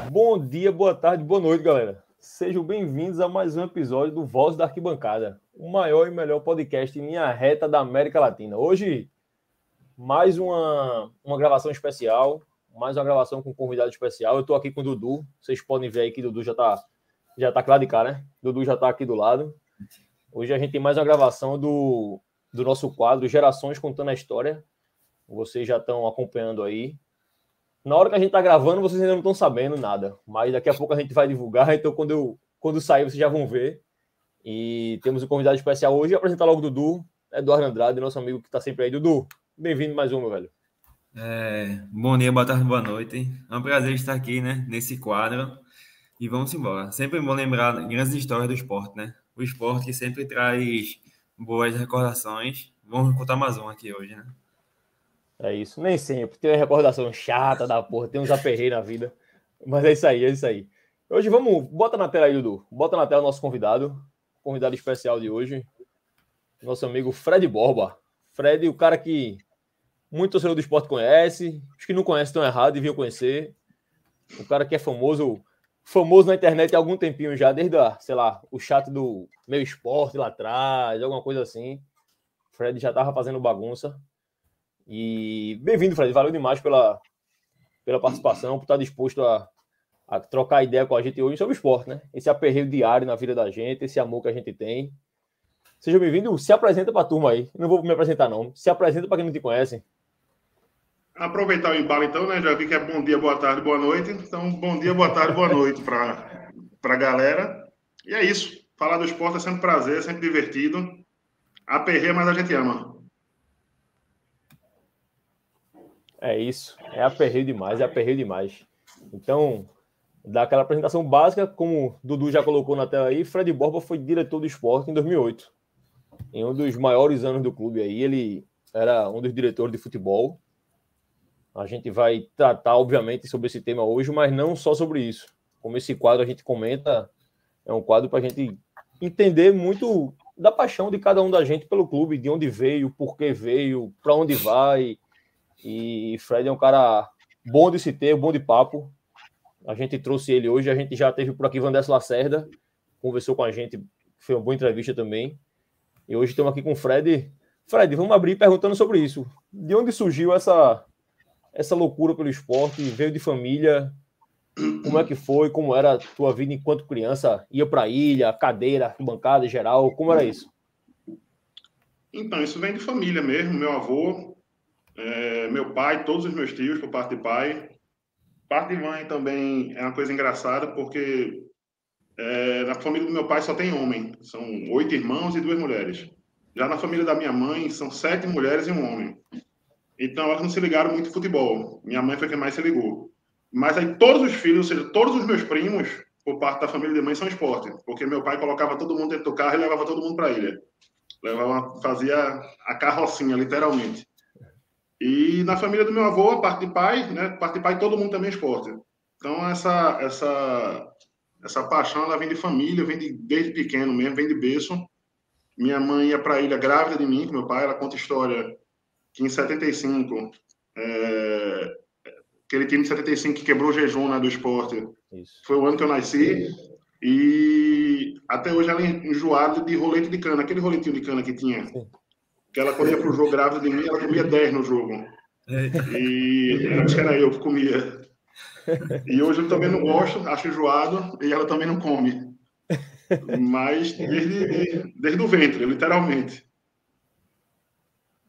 Bom dia, boa tarde, boa noite, galera. Sejam bem-vindos a mais um episódio do Voz da Arquibancada, o maior e melhor podcast em linha reta da América Latina. Hoje, mais uma gravação especial, mais uma gravação com um convidado especial. Eu estou aqui com o Dudu, vocês podem ver aí que o Dudu já tá claro de cá, né? Dudu já está aqui do lado. Hoje a gente tem mais uma gravação do nosso quadro Gerações Contando a História. Vocês já estão acompanhando aí. Na hora que a gente está gravando, vocês ainda não estão sabendo nada, mas daqui a pouco a gente vai divulgar, então quando sair vocês já vão ver. E temos um convidado especial hoje. Vou apresentar logo o Dudu, Eduardo Andrade, nosso amigo que está sempre aí. Dudu, bem-vindo mais um, meu velho. Bom dia, boa tarde, boa noite. É um prazer estar aqui, né, nesse quadro. E vamos embora. Sempre bom lembrar grandes histórias do esporte, né? O esporte que sempre traz boas recordações. Vamos contar mais um aqui hoje, né? É isso, nem sempre. Tem uma recordação chata da porra, tem uns aperreios na vida. Mas é isso aí. Hoje bota na tela aí, Dudu. Bota na tela o nosso convidado especial de hoje. Nosso amigo Fred Borba. Fred, o cara que muito torcedor do esporte conhece. Os que não conhecem estão errados, deviam conhecer. O cara que é famoso na internet há algum tempinho já, desde, o chat do Meu Esporte lá atrás, alguma coisa assim. Fred já tava fazendo bagunça. E bem-vindo, Fred. Valeu demais pela participação, por estar disposto a trocar ideia com a gente hoje sobre o esporte, né? Esse aperreio diário na vida da gente, esse amor que a gente tem. Seja bem-vindo. Se apresenta para a turma aí. Eu não vou me apresentar, não. Se apresenta para quem não te conhece. Aproveitar o embalo, então, né? Já vi que é bom dia, boa tarde, boa noite. Então, bom dia, boa tarde, boa noite para a galera. E é isso. Falar do esporte é sempre um prazer, é sempre divertido. Aperreia, mas a gente ama. É isso. É aperreio demais. Então, dá aquela apresentação básica, como o Dudu já colocou na tela aí, Fred Borba foi diretor do esporte em 2008. Em um dos maiores anos do clube aí, ele era um dos diretores de futebol. A gente vai tratar, obviamente, sobre esse tema hoje, mas não só sobre isso. Como esse quadro a gente comenta, é um quadro para a gente entender muito da paixão de cada um da gente pelo clube, de onde veio, por que veio, para onde vai. E Fred é um cara bom de se ter, bom de papo. A gente trouxe ele hoje, a gente já teve por aqui Vandesso Lacerda, conversou com a gente, foi uma boa entrevista também. E hoje estamos aqui com o Fred. Fred, vamos abrir perguntando sobre isso. De onde surgiu essa loucura pelo esporte? Veio de família? Como é que foi? Como era a tua vida enquanto criança? Ia para a ilha, cadeira, bancada geral? Como era isso? Então, isso vem de família mesmo. Meu avô, meu pai, todos os meus tios, por parte de pai. Parte de mãe também é uma coisa engraçada, porque na família do meu pai só tem homem. São 8 irmãos e 2 mulheres. Já na família da minha mãe, são 7 mulheres e um homem. Então, elas não se ligaram muito em futebol. Minha mãe foi quem mais se ligou. Mas aí todos os filhos, ou seja, todos os meus primos, por parte da família de mãe, são esporte. Porque meu pai colocava todo mundo dentro do carro e levava todo mundo para a ilha. Fazia a carrocinha, literalmente. E na família do meu avô, a parte de pai, né? A parte de pai, todo mundo também é esporte. Então, essa paixão, ela vem de família, desde pequeno mesmo, vem de berço. Minha mãe ia para a ilha grávida de mim, com meu pai. Ela conta história que em 75, aquele time de 75 que quebrou o jejum, né, do esporte, isso. Foi o ano que eu nasci. E até hoje ela é enjoada de rolete de cana, aquele roletinho de cana que tinha. Sim. Que ela, quando ia pro jogo grávida de mim, ela comia 10 no jogo. E acho que era eu que comia. E hoje eu também não gosto, acho enjoado, e ela também não come. Mas desde o ventre, literalmente.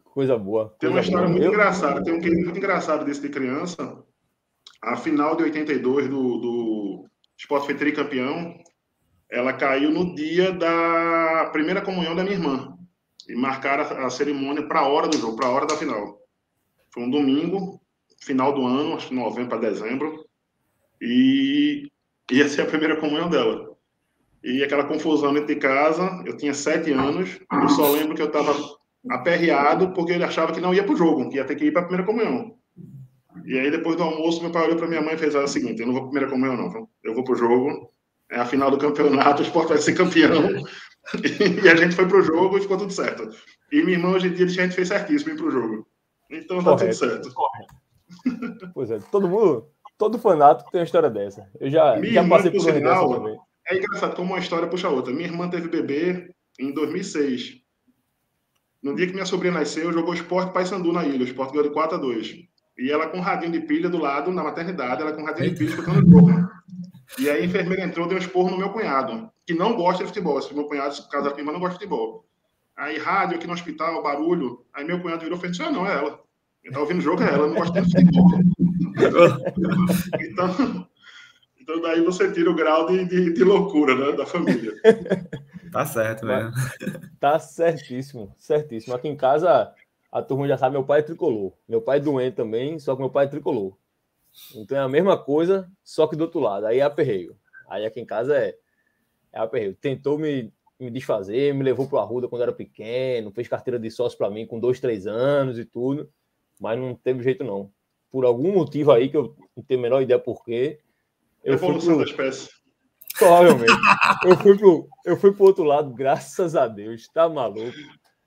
Coisa boa. Tem uma história muito engraçada, tem um que muito engraçado desse de criança. A final de 82 do Sport foi tricampeão, ela caiu no dia da primeira comunhão da minha irmã. E marcaram a cerimônia para a hora do jogo, para a hora da final. Foi um domingo, final do ano, acho que novembro para dezembro. E ia ser a primeira comunhão dela. E aquela confusão dentro de casa, eu tinha 7 anos, eu só lembro que eu estava aperreado porque ele achava que não ia para o jogo, que ia ter que ir para a primeira comunhão. E aí, depois do almoço, meu pai olhou para minha mãe e fez o seguinte: eu não vou para a primeira comunhão, não. Eu vou para o jogo, é a final do campeonato, o Sport vai ser campeão. E a gente foi pro jogo e ficou tudo certo. E minha irmã, hoje em dia, a gente fez certíssimo ir pro jogo. Então tá tudo certo. Pois é, todo fanático tem uma história dessa. Eu já passei por uma dessa também. É engraçado como uma história puxa a outra. Minha irmã teve bebê em 2006. No dia que minha sobrinha nasceu, jogou Sport Paysandu na ilha. O Sport ganhou de 4-2. E ela com um radinho de pilha do lado, na maternidade, ela com um radinho de pilha escutando o jogo. E aí a enfermeira entrou, deu um esporro no meu cunhado, que não gosta de futebol. Esse meu cunhado, casado com minha irmã, não gosta de futebol. Aí rádio aqui no hospital, barulho. Aí meu cunhado virou e fez: não, é ela. Quem tá ouvindo o jogo é ela, não gosta de futebol. Então daí você tira o grau de loucura, né, da família. Tá certo mesmo. Tá certíssimo, certíssimo. Aqui em casa, a turma já sabe, meu pai é tricolor. Meu pai é doente também, só que meu pai é tricolor. Então é a mesma coisa, só que do outro lado. Aí é aperreio. Aí aqui em casa é aperreio. Tentou me desfazer, me levou pro Arruda quando eu era pequeno, fez carteira de sócio para mim com 2, 3 anos e tudo, mas não teve jeito não. Por algum motivo aí que eu não tenho a menor ideia por quê. Evolução da espécie. Provavelmente. Eu fui pro outro lado, graças a Deus. Tá maluco?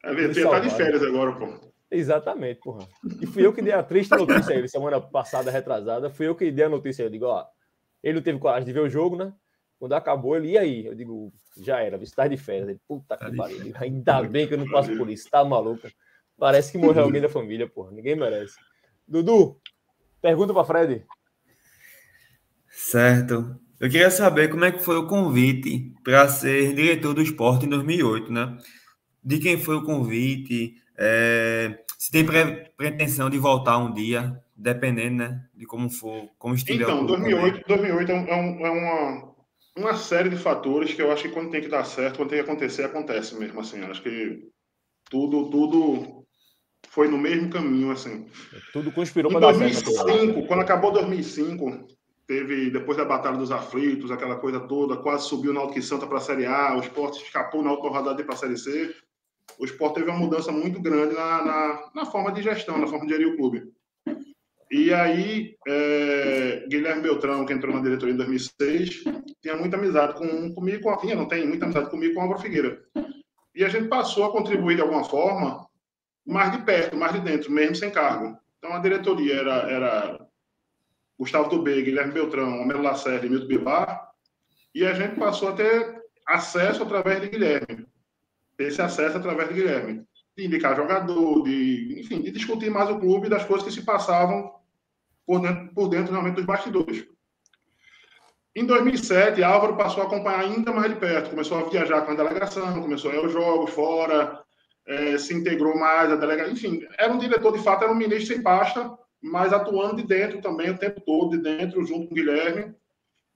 Tá de férias agora, pô. Exatamente, porra. E fui eu que dei a triste notícia a ele, semana passada, retrasada. Fui eu que dei a notícia. Eu digo, ó, ele não teve coragem de ver o jogo, né? Quando acabou, ele ia aí. Eu digo, já era, você tá de férias. Ele, puta que pariu. Ainda bem que eu não passo por isso, tá maluco? Parece que morreu alguém da família, porra. Ninguém merece. Dudu, pergunta pra Fred. Certo. Eu queria saber como é que foi o convite para ser diretor do Sport em 2008, né? De quem foi o convite? Se tem pretensão de voltar um dia, dependendo, né? De como for, como estiver. Então, 2008 é uma série de fatores que eu acho que quando tem que dar certo, quando tem que acontecer, acontece mesmo, assim. Eu acho que tudo foi no mesmo caminho, assim. Tudo conspirou para dar certo. Em 2005, quando acabou 2005, teve, depois da Batalha dos Aflitos, aquela coisa toda, quase subiu o Náutico e Santa para a Série A, o Sport escapou na última rodada para a Série C. O Sport teve uma mudança muito grande na forma de gestão, na forma de gerir o clube. E aí, Guilherme Beltrão, que entrou na diretoria em 2006, tinha muita amizade comigo, não tem muita amizade comigo com o Álvaro Figueira. E a gente passou a contribuir de alguma forma, mais de perto, mais de dentro, mesmo sem cargo. Então, a diretoria era Gustavo Dubé, Guilherme Beltrão, Homero Lacerda e Milton Bivar, e a gente passou a ter acesso através de Guilherme. Esse acesso através de Guilherme. De indicar jogador, enfim, de discutir mais o clube e das coisas que se passavam por dentro realmente dos bastidores. Em 2007, Álvaro passou a acompanhar ainda mais de perto, começou a viajar com a delegação, começou a ir aos jogos fora, se integrou mais a delegação, enfim, era um diretor, de fato, era um ministro sem pasta, mas atuando de dentro também, o tempo todo, de dentro, junto com o Guilherme.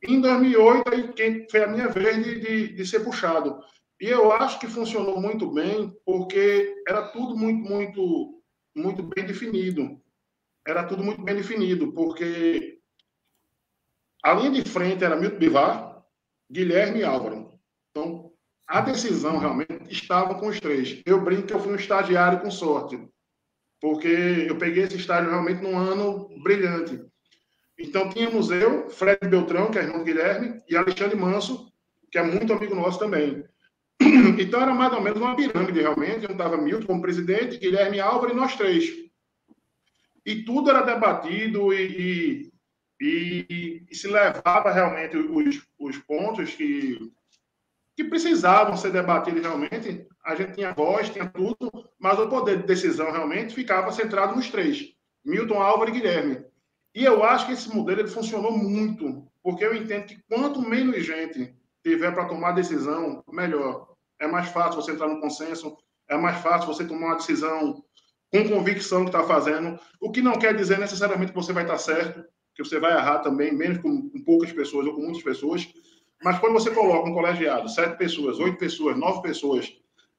Em 2008, aí foi a minha vez de ser puxado. E eu acho que funcionou muito bem, porque era tudo muito bem definido. Era tudo muito bem definido, porque a linha de frente era Milton Bivar, Guilherme e Álvaro. Então, a decisão realmente estava com os três. Eu brinco que eu fui um estagiário com sorte, porque eu peguei esse estágio realmente num ano brilhante. Então, tínhamos eu, Fred Beltrão, que é irmão do Guilherme, e Alexandre Manso, que é muito amigo nosso também. Então, era mais ou menos uma pirâmide, realmente. Eu estava Milton como presidente, Guilherme Álvaro e nós três. E tudo era debatido e se levava realmente os pontos que precisavam ser debatidos realmente. A gente tinha voz, tinha tudo, mas o poder de decisão realmente ficava centrado nos três, Milton, Álvaro e Guilherme. E eu acho que esse modelo ele funcionou muito, porque eu entendo que quanto menos gente tiver para tomar decisão, melhor. É mais fácil você entrar no consenso, é mais fácil você tomar uma decisão com convicção que está fazendo, o que não quer dizer necessariamente que você vai estar certo, que você vai errar também, menos com poucas pessoas ou com muitas pessoas, mas quando você coloca um colegiado, 7 pessoas, 8 pessoas, 9 pessoas,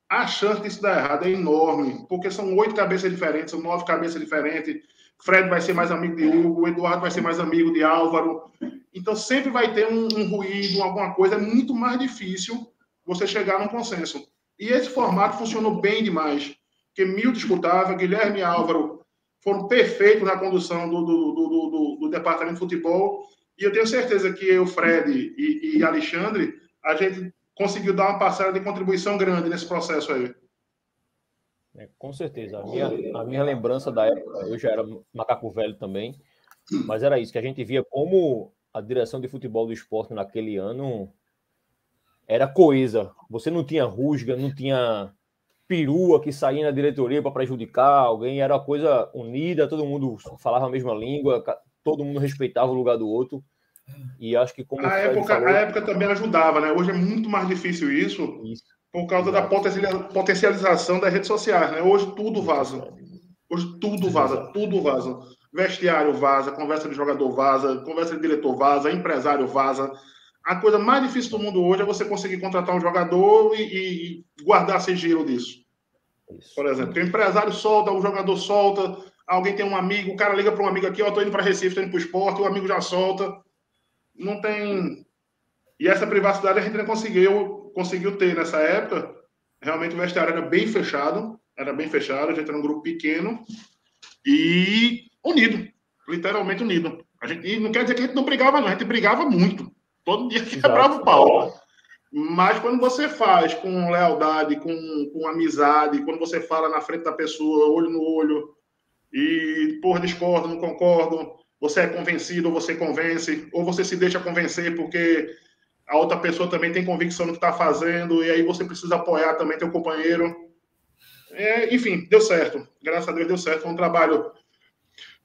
a chance disso dar errado é enorme, porque são 8 cabeças diferentes, são 9 cabeças diferentes, Fred vai ser mais amigo de Hugo, o Eduardo vai ser mais amigo de Álvaro, então sempre vai ter um ruído, alguma coisa, é muito mais difícil você chegar num consenso. E esse formato funcionou bem demais, porque Milton disputava, Guilherme e Álvaro foram perfeitos na condução do departamento de futebol, e eu tenho certeza que eu, Fred e Alexandre, a gente conseguiu dar uma parcela de contribuição grande nesse processo aí. Com certeza. A minha lembrança da época, eu já era macaco velho também, mas era isso, que a gente via como a direção de futebol do esporte naquele ano era coesa. Você não tinha rusga, não tinha perua que saía na diretoria para prejudicar alguém, era uma coisa unida, todo mundo falava a mesma língua, todo mundo respeitava o lugar do outro. E acho que, como o Fred A falou, época também ajudava, né? Hoje é muito mais difícil isso isso, por causa da exato, potencialização das redes sociais, né? Hoje tudo redes vaza. sociais, Hoje tudo vaza, exato. tudo vaza. Vestiário vaza, conversa de jogador vaza, conversa de diretor vaza, empresário vaza. A coisa mais difícil do mundo hoje é você conseguir contratar um jogador e guardar sigilo disso. Isso. Por exemplo, o empresário solta, o jogador solta, alguém tem um amigo, o cara liga para um amigo aqui, ó, tô indo para Recife, tô indo para o esporte, o amigo já solta. Não tem. E essa privacidade a gente não conseguiu ter nessa época. Realmente o vestiário era bem fechado, a gente era um grupo pequeno e unido, literalmente unido. E não quer dizer que a gente não brigava, não, a gente brigava muito. Todo dia quebrava Exato. o pau. Mas quando você faz com lealdade, com amizade, quando você fala na frente da pessoa, olho no olho, e, porra, discordo, não concordo, você é convencido ou você convence, ou você se deixa convencer porque a outra pessoa também tem convicção no que está fazendo, e aí você precisa apoiar também teu companheiro. Enfim, deu certo. Graças a Deus deu certo. Foi um trabalho.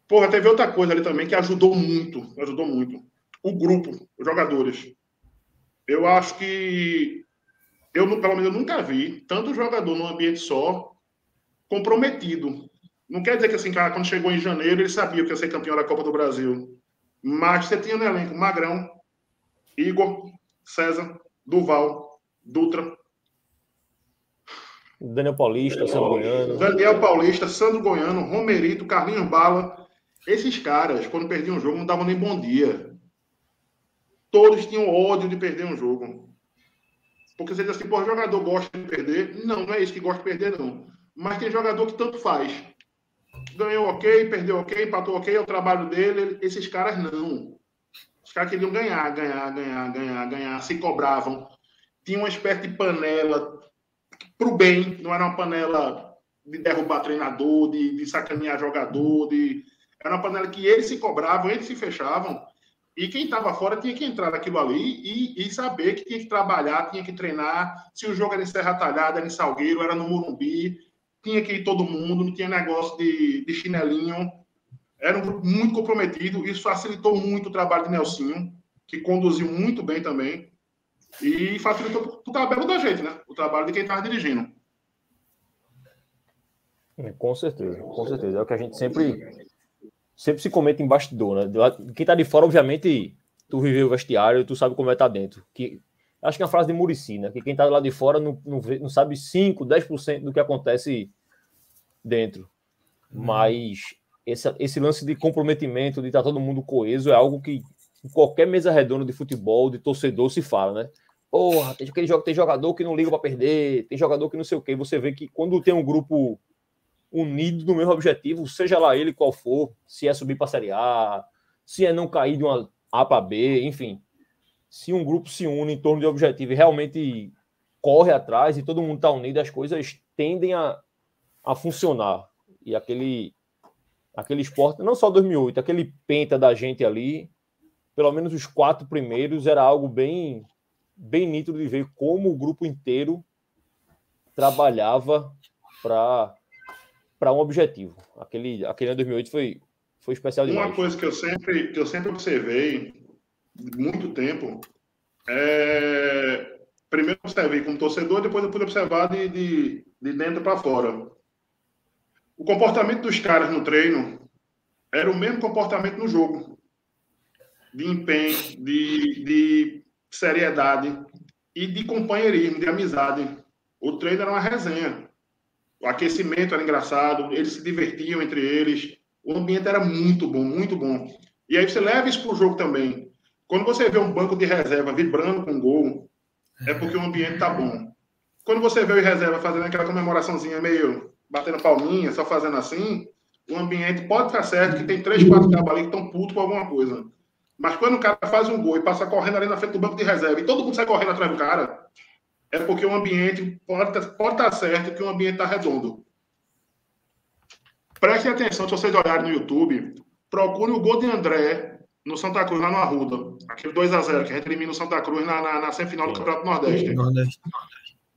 Porra, teve outra coisa ali também que ajudou muito. Ajudou muito. O grupo, os jogadores. Eu acho que pelo menos, eu nunca vi tanto jogador num ambiente só comprometido. Não quer dizer que assim, cara, quando chegou em janeiro, ele sabia que ia ser campeão da Copa do Brasil. Mas você tinha no elenco Magrão, Igor, César, Duval, Dutra, Daniel Paulista, Sandro Goiano. Daniel Paulista, Sandro Goiano, Romerito, Carlinhos Bala. Esses caras, quando perdiam um jogo, não davam nem bom dia. Todos tinham ódio de perder um jogo. Porque você diz assim, pô, jogador gosta de perder. Não, não é isso que gosta de perder, não. Mas tem jogador que tanto faz. Ganhou ok, perdeu ok, empatou ok, é o trabalho dele. Esses caras não. Os caras queriam ganhar, se cobravam. Tinha uma espécie de panela pro bem, não era uma panela de derrubar treinador, de sacanear jogador, era uma panela que eles se cobravam, eles se fechavam, e quem estava fora tinha que entrar naquilo ali e saber que tinha que trabalhar, tinha que treinar. Se o jogo era em Serra Talhada, era em Salgueiro, era no Morumbi, tinha que ir todo mundo, não tinha negócio de chinelinho. Era um grupo muito comprometido, isso facilitou muito o trabalho de Nelsinho, que conduziu muito bem também, e facilitou o trabalho da gente, né? O trabalho de quem estava dirigindo. Com certeza, com certeza. É o que a gente sempre se comenta em bastidor, né? Quem tá de fora, obviamente, tu viveu o vestiário, tu sabe como é estar dentro. Acho que é uma frase de Muricy, né? Que quem tá lá de fora não sabe 5, 10% do que acontece dentro. Mas esse lance de comprometimento, de estar todo mundo coeso, é algo que em qualquer mesa redonda de futebol, de torcedor, se fala, né? Porra, tem jogador que não liga para perder, tem jogador que não sei o quê. Você vê que quando tem um grupo unido no mesmo objetivo, seja lá ele qual for, se é subir para a Série A, se é não cair de uma A para B, enfim. Se um grupo se une em torno de objetivo e realmente corre atrás e todo mundo está unido, as coisas tendem a funcionar. E aquele esporte, não só 2008, aquele penta da gente ali, pelo menos os 4 primeiros, era algo bem nítido de ver como o grupo inteiro trabalhava para um objetivo. Aquele ano de 2008 foi especial demais. Uma coisa que eu sempre observei muito tempo primeiro observei como torcedor, depois eu pude observar de dentro para fora. O comportamento dos caras no treino era o mesmo comportamento no jogo. De empenho, de seriedade e de companheirismo, de amizade. O treino era uma resenha. O aquecimento era engraçado, eles se divertiam entre eles. O ambiente era muito bom, muito bom. E aí você leva isso para o jogo também. Quando você vê um banco de reserva vibrando com gol, é porque o ambiente tá bom. Quando você vê o reserva fazendo aquela comemoraçãozinha meio batendo palminha, só fazendo assim, o ambiente pode estar certo que tem 3, 4 cabos ali que estão putos com alguma coisa. Mas quando o cara faz um gol e passa correndo ali na frente do banco de reserva e todo mundo sai correndo atrás do cara, é porque o ambiente pode estar certo que o ambiente está redondo. Prestem atenção, se vocês olharem no YouTube, procure o gol de André no Santa Cruz, lá no Arruda. Aquele 2-0 que a gente elimina o Santa Cruz na semifinal do Campeonato Nordeste.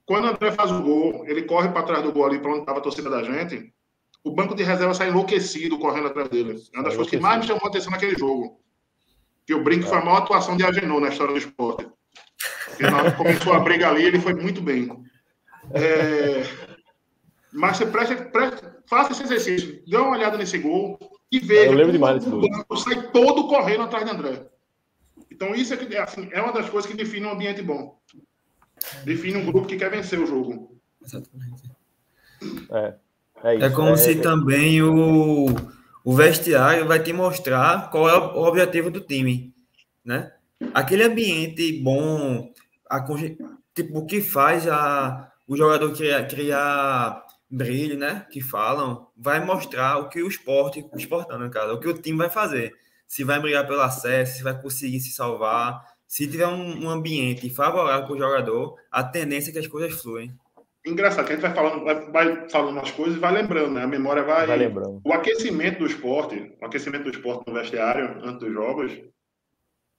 Quando o André faz o gol, ele corre para trás do gol ali, para onde estava a torcida da gente. O banco de reserva sai enlouquecido correndo atrás dele. É uma das coisas que mais me chamou a atenção naquele jogo. Que o brinco foi a maior atuação de Agenor na história do esporte. Porque na hora que começou a briga ali, ele foi muito bem. Mas você faça esse exercício, dê uma olhada nesse gol e veja. Eu lembro demais desse gol. O banco sai todo correndo atrás de André. Então, isso é uma das coisas que define um ambiente bom. Define um grupo que quer vencer o jogo. Exatamente. É como se também o vestiário vai te mostrar qual é o objetivo do time, né? Aquele ambiente bom, tipo, o que faz o jogador criar brilho, né? Que falam, vai mostrar o que o esportando, no caso, o que o time vai fazer. Se vai brigar pelo acesso, se vai conseguir se salvar. Se tiver um ambiente favorável para o jogador, a tendência é que as coisas fluem. Engraçado, que a gente vai falando umas coisas e vai lembrando, né? A memória vai lembrando. O aquecimento do esporte no vestiário, antes dos jogos,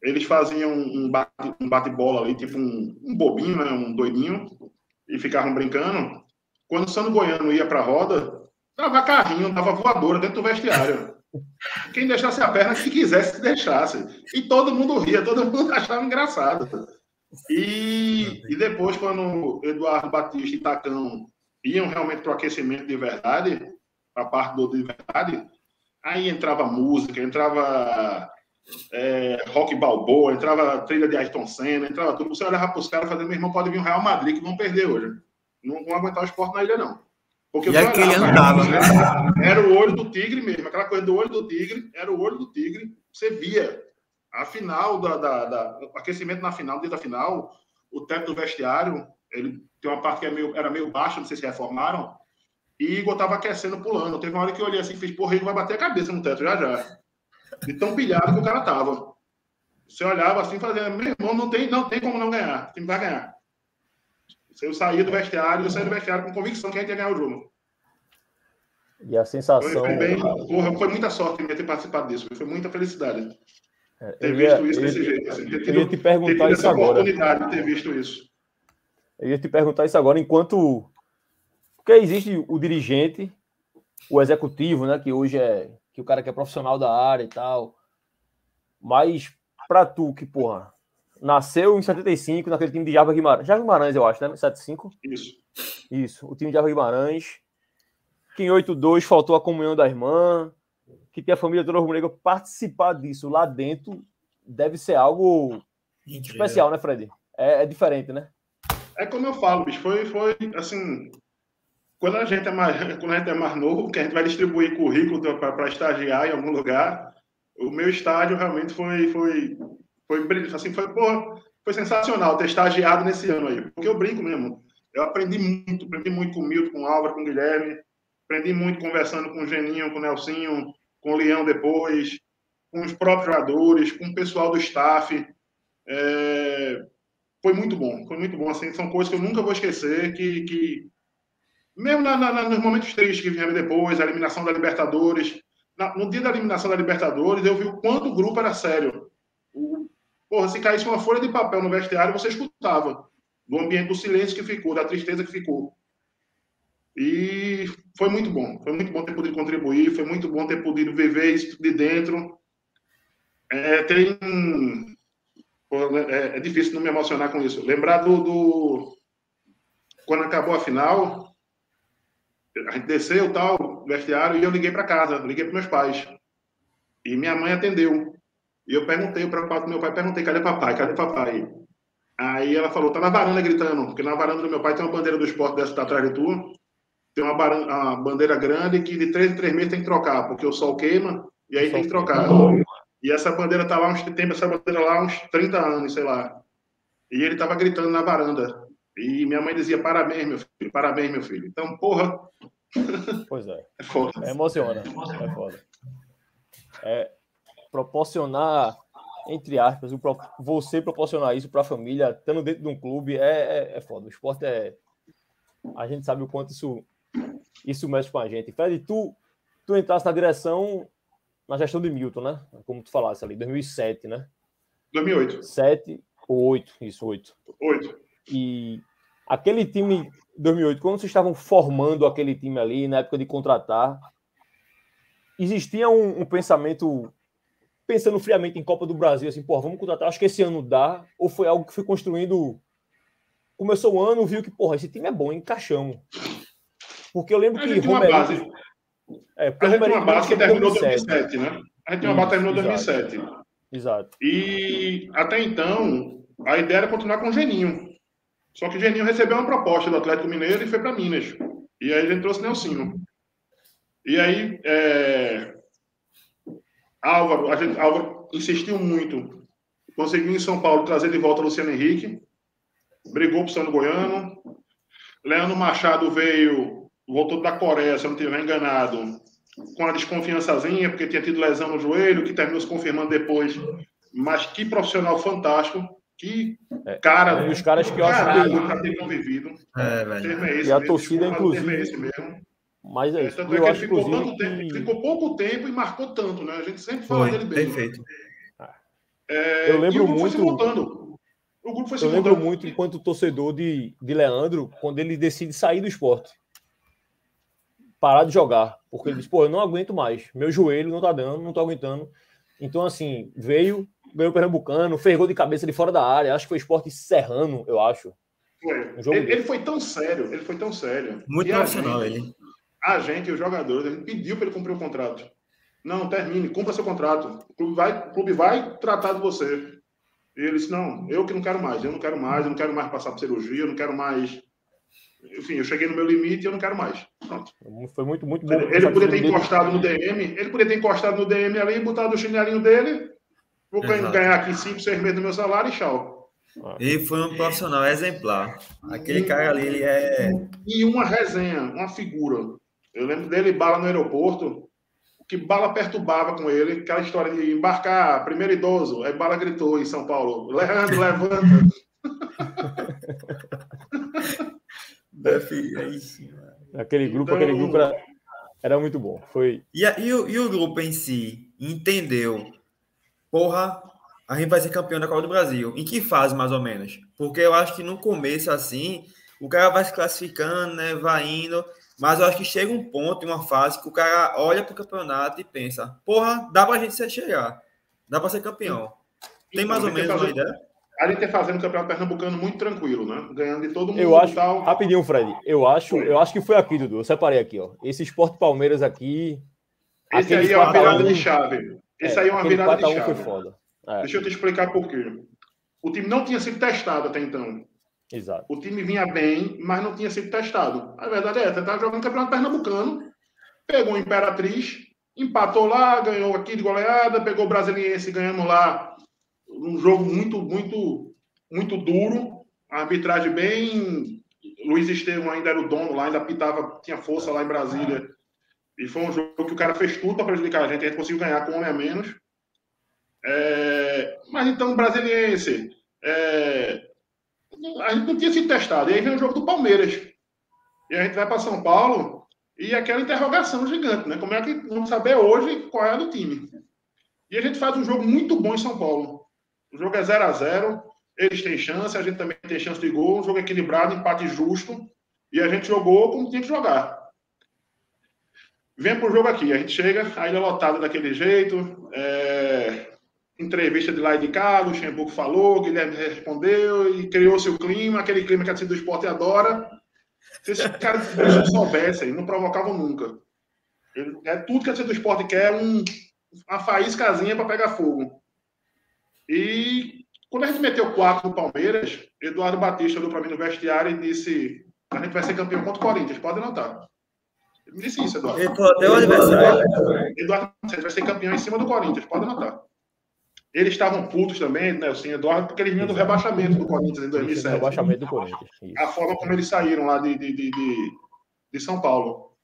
eles faziam um bate-bola ali, tipo um bobinho, né? Um doidinho, e ficavam brincando. Quando o Sano Goiano ia para a roda, dava carrinho, dava voadora dentro do vestiário. Quem deixasse a perna, que quisesse, deixasse. E todo mundo ria, todo mundo achava engraçado. E depois, quando Eduardo Batista e Tacão iam realmente para o aquecimento de verdade, a parte do de verdade, aí entrava música, entrava rock balboa, entrava trilha de Ayrton Senna, entrava tudo. Você olhava para os caras fazendo, meu irmão, pode vir um Real Madrid que vão perder hoje. Não vão aguentar o esporte na ilha, não. Porque e aquele andava, né? Era o olho do tigre mesmo. Aquela coisa do olho do tigre, era o olho do tigre. Você via. A final o aquecimento na final, dia da final, o teto do vestiário, ele tem uma parte que era meio baixa, não sei se reformaram, e Igor estava aquecendo, pulando. Teve uma hora que eu olhei assim e fiz, porra, Igor vai bater a cabeça no teto já. De tão pilhado que o cara tava. Você olhava assim, fazendo, meu irmão, não tem como não ganhar. O time vai ganhar. Eu saí do vestiário com convicção que a gente ia ganhar o jogo. E a sensação... Foi muita sorte ter participado disso. Foi muita felicidade. Ter visto isso desse jeito. Assim, eu ia te perguntar isso agora. Oportunidade de ter visto isso. Eu ia te perguntar isso agora, enquanto... Porque existe o dirigente, o executivo, né? Que hoje que o cara que é profissional da área e tal. Mas pra tu, que, porra, nasceu em 75, naquele time de Java Guimarães, eu acho, né? 75? Isso. O time de Java Guimarães. Que em 82 faltou a comunhão da irmã. Que tem a família toda rubro-negra, participar disso lá dentro deve ser algo especial, né, Fred? É diferente, né? É como eu falo, bicho, foi assim, quando a gente é mais novo, que a gente vai distribuir currículo para estagiar em algum lugar, o meu estágio realmente foi assim, foi sensacional ter estagiado nesse ano aí, porque eu brinco mesmo, eu aprendi muito com o Milton, com o Álvaro, com o Guilherme, aprendi muito conversando com o Geninho, com o Nelsinho, com o Leão depois, com os próprios jogadores, com o pessoal do staff. Foi muito bom, assim, são coisas que eu nunca vou esquecer, que mesmo nos momentos tristes que vieram depois, a eliminação da Libertadores, no dia da eliminação da Libertadores, eu vi o quanto o grupo era sério. Porra, se caísse uma folha de papel no vestiário, você escutava do ambiente, do silêncio que ficou, da tristeza que ficou. E foi muito bom ter podido contribuir, foi muito bom ter podido viver isso de dentro. É difícil não me emocionar com isso. Lembrar quando acabou a final, a gente desceu, tal, vestiário, e eu liguei para casa, liguei para meus pais. E minha mãe atendeu. E eu perguntei, preocupado com meu pai, cadê papai? Cadê papai? Aí ela falou, tá na varanda gritando, porque na varanda do meu pai tem uma bandeira do esporte dessa que tá atrás de tu. Tem uma bandeira grande que de 3 em 3 meses tem que trocar, porque o sol queima e aí tem que trocar. E essa bandeira tá lá, tem essa bandeira lá há uns 30 anos, sei lá. E ele tava gritando na varanda. E minha mãe dizia, parabéns, meu filho. Então, porra... Pois é. É foda. Emociona. É foda. Proporcionar, entre aspas, você proporcionar isso para a família, estando dentro de um clube, é foda. O esporte a gente sabe o quanto isso mexe com a gente. Fred, tu tu entrasse na direção, na gestão de Milton, né? Como tu falasse ali, 2007, né? 2008. 7 ou 8, isso, 8. 8. E aquele time 2008, quando vocês estavam formando aquele time ali, na época de contratar, existia um pensamento, pensando friamente em Copa do Brasil, assim, pô, vamos contratar, acho que esse ano dá, ou foi algo que foi construindo, começou o ano, viu que, porra, esse time é bom, encaixamos. Porque eu lembro que Romerinho... A gente tem uma base que terminou em 2007, né? A gente tem uma base que terminou em 2007. Exato. E até então, a ideia era continuar com o Geninho. Só que o Geninho recebeu uma proposta do Atlético Mineiro e foi para Minas. E aí a gente trouxe Nelsinho. E aí, Álvaro insistiu muito. Conseguiu em São Paulo trazer de volta o Luciano Henrique. Brigou pro Sano Goiano. Leandro Machado voltou da Coreia, se eu não estiver enganado, com a desconfiançazinha, porque tinha tido lesão no joelho, que terminou se confirmando depois. Mas que profissional fantástico. Que cara. Um dos caras que eu acho que. Nunca ter convivido. E a torcida, inclusive. Mas é isso. Tanto é que ele ficou tanto tempo, ficou pouco tempo e marcou tanto, né? A gente sempre fala dele bem. Perfeito. Eu lembro muito. O grupo foi se eu lembro muito, enquanto torcedor de Leandro, quando ele decide sair do esporte. Parar de jogar. Porque ele disse, pô, eu não aguento mais. Meu joelho não tá dando, não tô aguentando. Então, assim, ganhou o Pernambucano, fez gol de cabeça de fora da área. Acho que foi Sport Serrano, eu acho. Ele foi tão sério, Muito profissional, ele. A gente, os jogadores, a gente pediu para ele cumprir o contrato. Não, termine, cumpra seu contrato. O clube vai tratar de você. E ele disse, não, eu que não quero mais, eu não quero mais passar por cirurgia, eu não quero mais... Enfim, eu cheguei no meu limite e eu não quero mais. Pronto. Foi muito bom. Ele podia ter encostado no DM, ali, botado o chinelinho dele, vou ganhar aqui 5, 6 meses do meu salário e tchau. Ele foi um profissional exemplar. Aquele cara ali, ele é... E uma resenha, uma figura. Eu lembro dele, bala no aeroporto, que bala perturbava com ele, aquela história de embarcar, primeiro idoso, aí bala gritou em São Paulo, Leandro, levanta. Aquele grupo era muito bom. Foi... E o grupo em si entendeu, porra, a gente vai ser campeão da Copa do Brasil. Em que fase, mais ou menos? Porque eu acho que no começo, assim, o cara vai se classificando, né, vai indo, mas eu acho que chega um ponto, uma fase, que o cara olha pro campeonato e pensa, porra, dá pra gente chegar, dá pra ser campeão. Tem mais ou menos uma ideia? A gente tá fazendo o campeonato pernambucano muito tranquilo, né? Ganhando de todo mundo. Eu acho, tal. Rapidinho, Fred, eu acho que foi aqui, Dudu, eu separei aqui, ó. Esse Sport Palmeiras aqui... Esse aí é uma virada de chave. Esse aí é uma virada de chave. Foi foda. Deixa eu te explicar por quê. O time não tinha sido testado até então. Exato. O time vinha bem, mas não tinha sido testado. A verdade é essa, estava jogando campeonato pernambucano, pegou o Imperatriz, empatou lá, ganhou aqui de goleada, pegou o Brasiliense, ganhamos lá um jogo muito, muito, muito duro, a arbitragem bem... Luiz Estevam ainda era o dono lá, ainda pitava, tinha força lá em Brasília. E foi um jogo que o cara fez tudo para prejudicar a gente conseguiu ganhar com um homem a menos. Mas então, Brasiliense... A gente não tinha sido testado. E aí vem o jogo do Palmeiras. E a gente vai para São Paulo e aquela interrogação gigante, né? Como é que vamos saber hoje qual é a do time? E a gente faz um jogo muito bom em São Paulo. O jogo é 0-0, eles têm chance, a gente também tem chance de gol, um jogo equilibrado, empate justo, e a gente jogou como tinha que jogar. Vem pro jogo aqui, a gente chega, a ilha lotada daquele jeito, entrevista de lá e de cá, o Luxemburgo falou, Guilherme respondeu, e criou-se o clima, aquele clima que a torcida do esporte adora. Se esses caras soubessem, não provocavam nunca. Tudo que a torcida do esporte quer é uma faíscazinha para pegar fogo. E quando a gente meteu 4 no Palmeiras, Eduardo Batista olhou para mim no vestiário e disse: a gente vai ser campeão contra o Corinthians, pode anotar. Ele me disse isso, Eduardo. Ele falou até o adversário. Eduardo, a gente vai ser campeão em cima do Corinthians, pode anotar. Eles estavam putos também, Nelson e Eduardo, porque eles vinham do rebaixamento do Corinthians em 2007. Rebaixamento do Corinthians. Isso. A forma como eles saíram lá de São Paulo.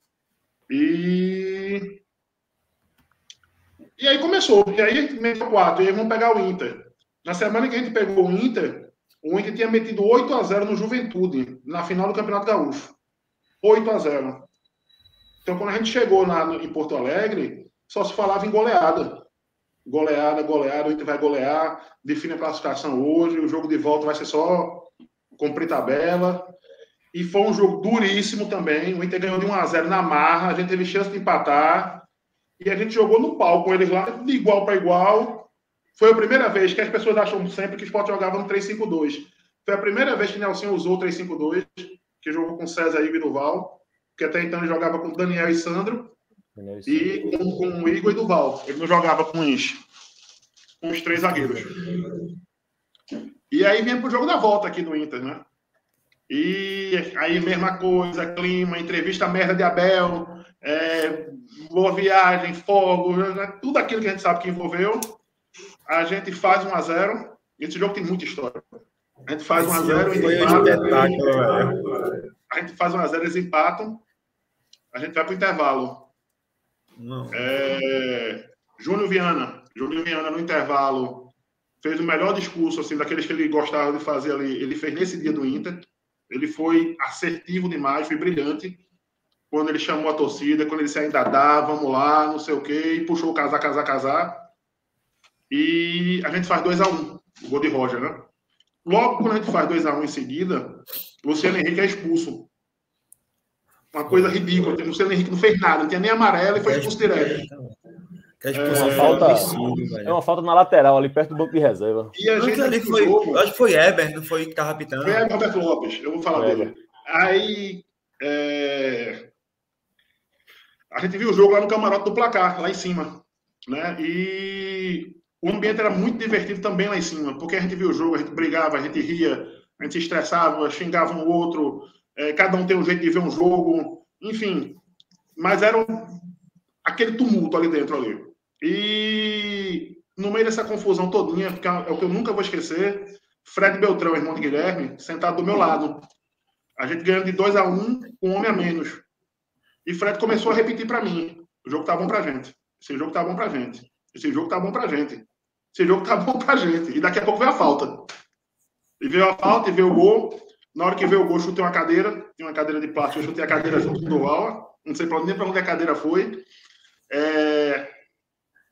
E aí começou. E aí meteu 4. E aí vamos pegar o Inter. Na semana que a gente pegou o Inter tinha metido 8-0 no Juventude, na final do Campeonato Gaúcho. 8-0. Então, quando a gente chegou em Porto Alegre, só se falava em goleada. Goleada, o Inter vai golear, define a classificação hoje, o jogo de volta vai ser só cumprir tabela. E foi um jogo duríssimo também. O Inter ganhou de 1-0 na marra, a gente teve chance de empatar. E a gente jogou no pau com eles lá, de igual para igual. Foi a primeira vez que as pessoas acham sempre que o Sport jogava no 3-5-2. Foi a primeira vez que o Nelson usou o 3-5-2, que jogou com César e Duval, que até então ele jogava com Daniel e Sandro, e com Igor e Duval. Ele não jogava com os 3 zagueiros. E aí vem pro jogo da volta aqui do Inter, né? E aí mesma coisa, clima, entrevista merda de Abel, boa viagem, fogo, tudo aquilo que a gente sabe que envolveu. A gente faz 1-0. Esse jogo tem muita história. A gente faz 1-0 e a gente faz 1-0, eles empatam. A gente vai pro intervalo. Júnior Viana no intervalo fez o melhor discurso assim daqueles que ele gostava de fazer ali. Ele fez nesse dia do Inter. Ele foi assertivo demais, foi brilhante. Quando ele chamou a torcida, quando ele disse ainda dá, vamos lá, não sei o quê, e puxou o casar. E a gente faz 2-1, o gol de Roger, né? Logo quando a gente faz 2-1 em seguida, o Luciano Henrique é expulso. Uma coisa ridícula. O Luciano Henrique não fez nada, não tinha nem amarelo e foi expulso direto. É uma falta na lateral, ali perto do banco de reserva. E a gente ali foi, acho que foi Eber, não foi que tava apitando. Foi Eber Roberto Lopes, eu vou falar dele. Aí a gente viu o jogo lá no camarote do placar, lá em cima, né? E o ambiente era muito divertido também lá em cima, porque a gente viu o jogo, a gente brigava, a gente ria, a gente se estressava, xingava um outro, cada um tem um jeito de ver um jogo, enfim. Mas era aquele tumulto ali dentro ali. E no meio dessa confusão todinha, que é o que eu nunca vou esquecer, Fred Beltrão, irmão de Guilherme, sentado do meu lado. A gente ganhando de 2-1 com um homem a menos. E Fred começou a repetir para mim: o jogo tá bom pra gente. Esse jogo tá bom pra gente. Esse jogo tá bom pra gente. Esse jogo tá bom pra gente. E daqui a pouco veio a falta. E veio a falta e veio o gol. Na hora que veio o gol, chutei uma cadeira. Tinha uma cadeira de plástico, eu chutei a cadeira junto com o Duval. Não sei nem pra onde a cadeira foi.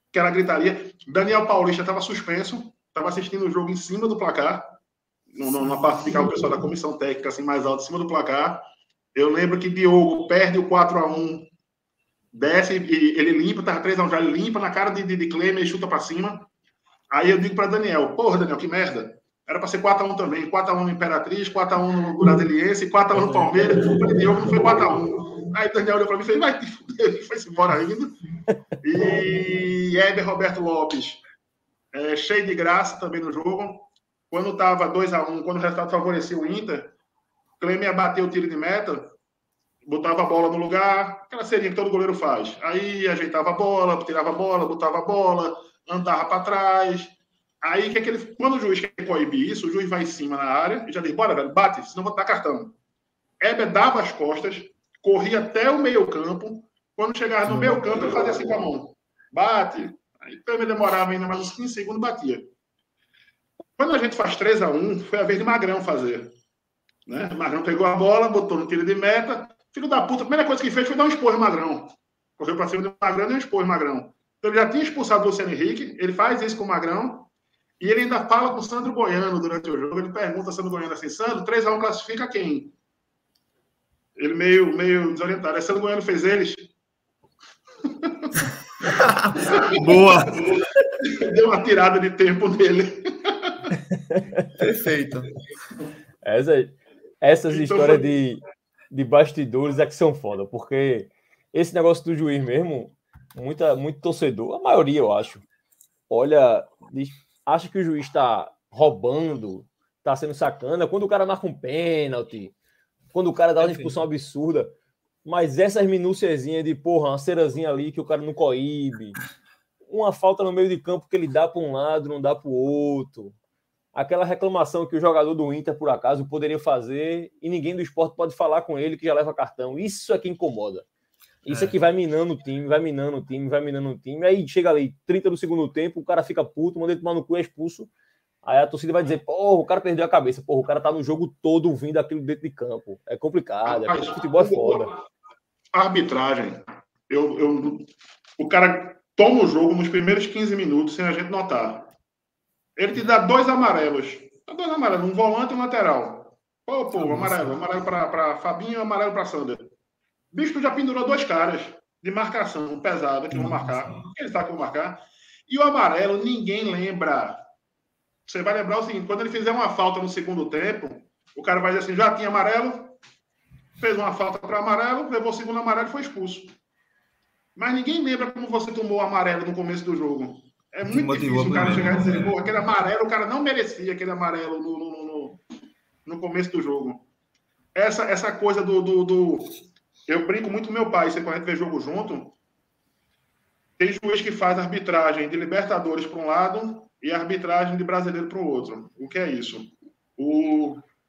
Aquela gritaria. Daniel Paulista estava suspenso, estava assistindo o jogo em cima do placar, na parte que ficava o pessoal da comissão técnica, assim, mais alto, em cima do placar. Eu lembro que Diogo perde o 4-1, desce, e ele limpa, estava 3-1 já, ele limpa na cara de Clemer e chuta para cima. Aí eu digo para Daniel: porra, Daniel, que merda. Era para ser 4-1 também. 4-1 no Imperatriz, 4-1 no Brasiliense, 4-1 no Palmeiras. O Diogo não foi 4-1. Aí o Daniel olhou para mim e fez: vai te fuder, e foi-se embora ainda. E Eber Roberto Lopes, cheio de graça também no jogo. Quando estava 2-1, quando o resultado favorecia o Inter, Clemer bateu o tiro de meta, botava a bola no lugar, aquela serinha que todo goleiro faz. Aí ajeitava a bola, tirava a bola, botava a bola, andava para trás. Aí, quando o juiz quer coibir isso, o juiz vai em cima na área e já diz: bora, velho, bate, senão vou dar cartão. Eber dava as costas, corria até o meio-campo. Quando chegava no meio-campo, ele fazia assim com a mão: bate. Aí também demorava ainda mais uns 15 segundos, batia. Quando a gente faz 3-1, foi a vez de Magrão fazer. Né? O Magrão pegou a bola, botou no tiro de meta. Filho da puta, a primeira coisa que fez foi dar um esporro no Magrão. Correu pra cima do Magrão e deu um esporro no Magrão. Então ele já tinha expulsado o Luciano Henrique, ele faz isso com o Magrão, e ele ainda fala com o Sandro Goiano durante o jogo. Ele pergunta ao Sandro Goiano assim: Sandro, 3-1 classifica quem? Ele meio desorientado. Aí Sandro Goiano fez eles. Boa! Deu uma tirada de tempo nele. Perfeito. Essas histórias de bastidores é que são foda, porque esse negócio do juiz mesmo, muito torcedor, a maioria eu acho, olha, acha que o juiz está roubando, está sendo sacana, quando o cara marca um pênalti, quando o cara dá uma expulsão absurda, mas essas minúciazinhas de, porra, uma cerazinha ali que o cara não coíbe, uma falta no meio de campo que ele dá para um lado, não dá para o outro, aquela reclamação que o jogador do Inter, por acaso, poderia fazer e ninguém do Sport pode falar com ele que já leva cartão. Isso é que incomoda. Isso é que vai minando o time, vai minando o time. Aí chega ali, 30 do segundo tempo, o cara fica puto, manda ele tomar no cu e é expulso. Aí a torcida vai dizer: porra, o cara perdeu a cabeça. Porra, o cara tá no jogo todo vindo aquilo dentro de campo. É complicado. Futebol é foda. A arbitragem, o cara toma o jogo nos primeiros 15 minutos sem a gente notar. Ele te dá 2 amarelos. 2 amarelos, um volante e um lateral. Pô, amarelo para Fabinho e amarelo para Sander. Bicho, tu já pendurou 2 caras de marcação pesada que vão marcar. Ele sabe que vão marcar. E o amarelo, ninguém lembra. Você vai lembrar o seguinte, quando ele fizer uma falta no segundo tempo, o cara vai dizer assim, já tinha amarelo, fez uma falta para amarelo, levou o segundo amarelo e foi expulso. Mas ninguém lembra como você tomou o amarelo no começo do jogo. É muito difícil o cara chegar e dizer, pô, aquele amarelo, o cara não merecia aquele amarelo no começo do jogo. Essa coisa do... Eu brinco muito com meu pai, quando a gente vê jogo junto, tem juiz que faz arbitragem de Libertadores para um lado e arbitragem de Brasileiro para o outro. O que é isso?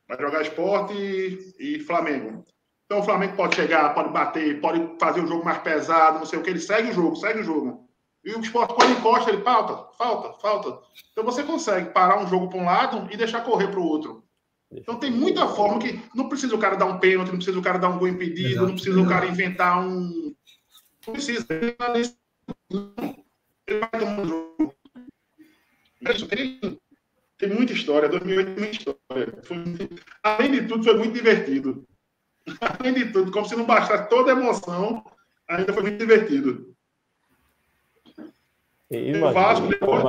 Vai jogar Sport e Flamengo. Então o Flamengo pode chegar, pode bater, pode fazer o jogo mais pesado, não sei o que, ele segue o jogo. E o Sport, quando encosta, ele falta. Então você consegue parar um jogo para um lado e deixar correr para o outro. Então tem muita forma que não precisa o cara dar um pênalti, não precisa o cara dar um gol impedido, exato, não precisa o cara inventar um... Não precisa. Ele vai tomar um jogo. Tem muita história, 2008 tem muita história. Além de tudo, foi muito divertido. Além de tudo, como se não bastasse toda a emoção, ainda foi muito divertido. O Vasco depois.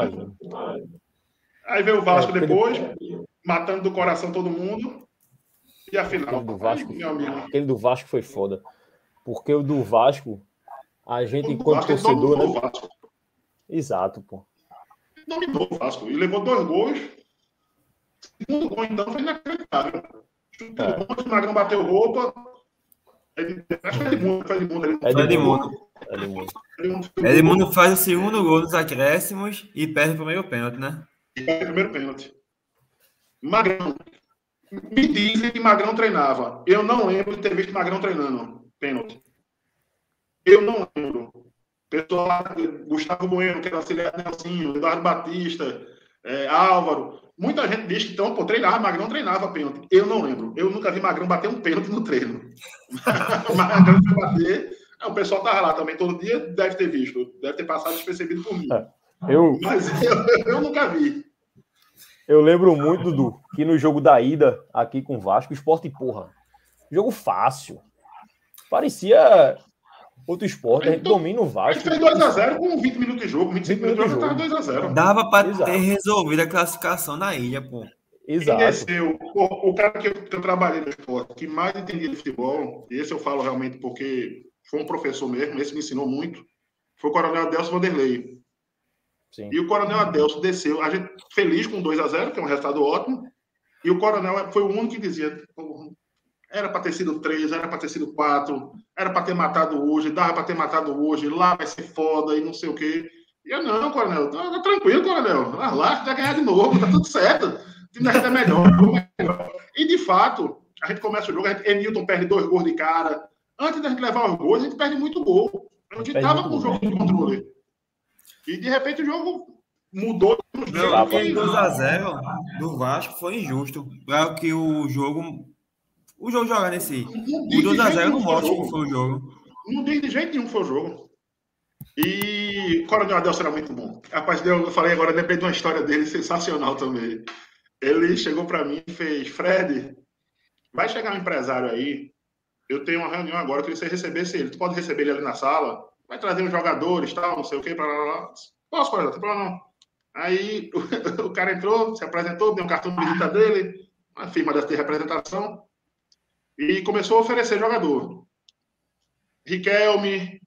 Aí veio o Vasco depois, matando do coração todo mundo. E a final. Aquele do Vasco foi foda. Porque o do Vasco, a gente, enquanto torcedor. Né? Vasco. Exato, pô. Dominou o Vasco. E levou 2 gols. O segundo gol, então, foi inacreditável. O Magrão bateu roupa. Acho que é Edmundo faz o segundo gol nos acréscimos e perde o primeiro pênalti, né? E perde o primeiro pênalti. Magrão. Me dizem que Magrão treinava. Eu não lembro de ter visto Magrão treinando pênalti. Eu não lembro. Pessoal lá, Gustavo Bueno, que era auxiliar de Nelsinho, Eduardo Batista, Álvaro. Muita gente diz que então, Magrão treinava pênalti. Eu não lembro. Eu nunca vi Magrão bater um pênalti no treino. Magrão foi bater. O pessoal estava lá também todo dia, deve ter visto. Deve ter passado despercebido por mim. Mas eu nunca vi. Eu lembro muito, Dudu, que no jogo da ida, aqui com o Vasco, o Sport, porra, jogo fácil. Parecia outro Sport, a gente domina o Vasco. Ele fez 2x0 com 20 minutos de jogo, 25 minutos de jogo, estava 2x0. Dava para ter resolvido a classificação na ilha, pô. Exato. Desceu, o cara que eu trabalhei no Sport, que mais entendia de futebol, e esse eu falo realmente porque foi um professor mesmo, esse me ensinou muito, foi o Coronel Adelso Vanderlei. Sim. E o Coronel Adelso desceu, a gente feliz com 2x0, que é um resultado ótimo, e o Coronel foi o único que dizia, era para ter sido 3, era para ter sido 4, era para ter matado hoje, dava para ter matado hoje, lá vai ser foda e não sei o quê. E eu, não, Coronel, tá tranquilo, Coronel, lá vai ganhar de novo, tá tudo certo, o time da gente é melhor. E de fato, a gente começa o jogo, Enilton perde 2 gols de cara, antes da gente levar os gols, a gente perde muito gol, a gente estava com o jogo de controle. E de repente o jogo mudou. O 2x0 do Vasco foi injusto. Para que o jogo jogar nesse. O 2x0 não mostra como foi o jogo. Não diz de jeito nenhum que foi o jogo. E o Coronel Adelso era muito bom. Rapaz, eu falei agora, lembrei de uma história dele sensacional também. Ele chegou para mim e fez: Fred, vai chegar um empresário aí. Eu tenho uma reunião agora, eu queria que você recebesse ele. Tu pode receber ele ali na sala? Vai trazer uns jogadores, tal, não sei o quê, blá. Posso, não tem problema não. Aí o cara entrou, se apresentou, deu um cartão de visita dele, uma firma de representação, e começou a oferecer jogador. Riquelme,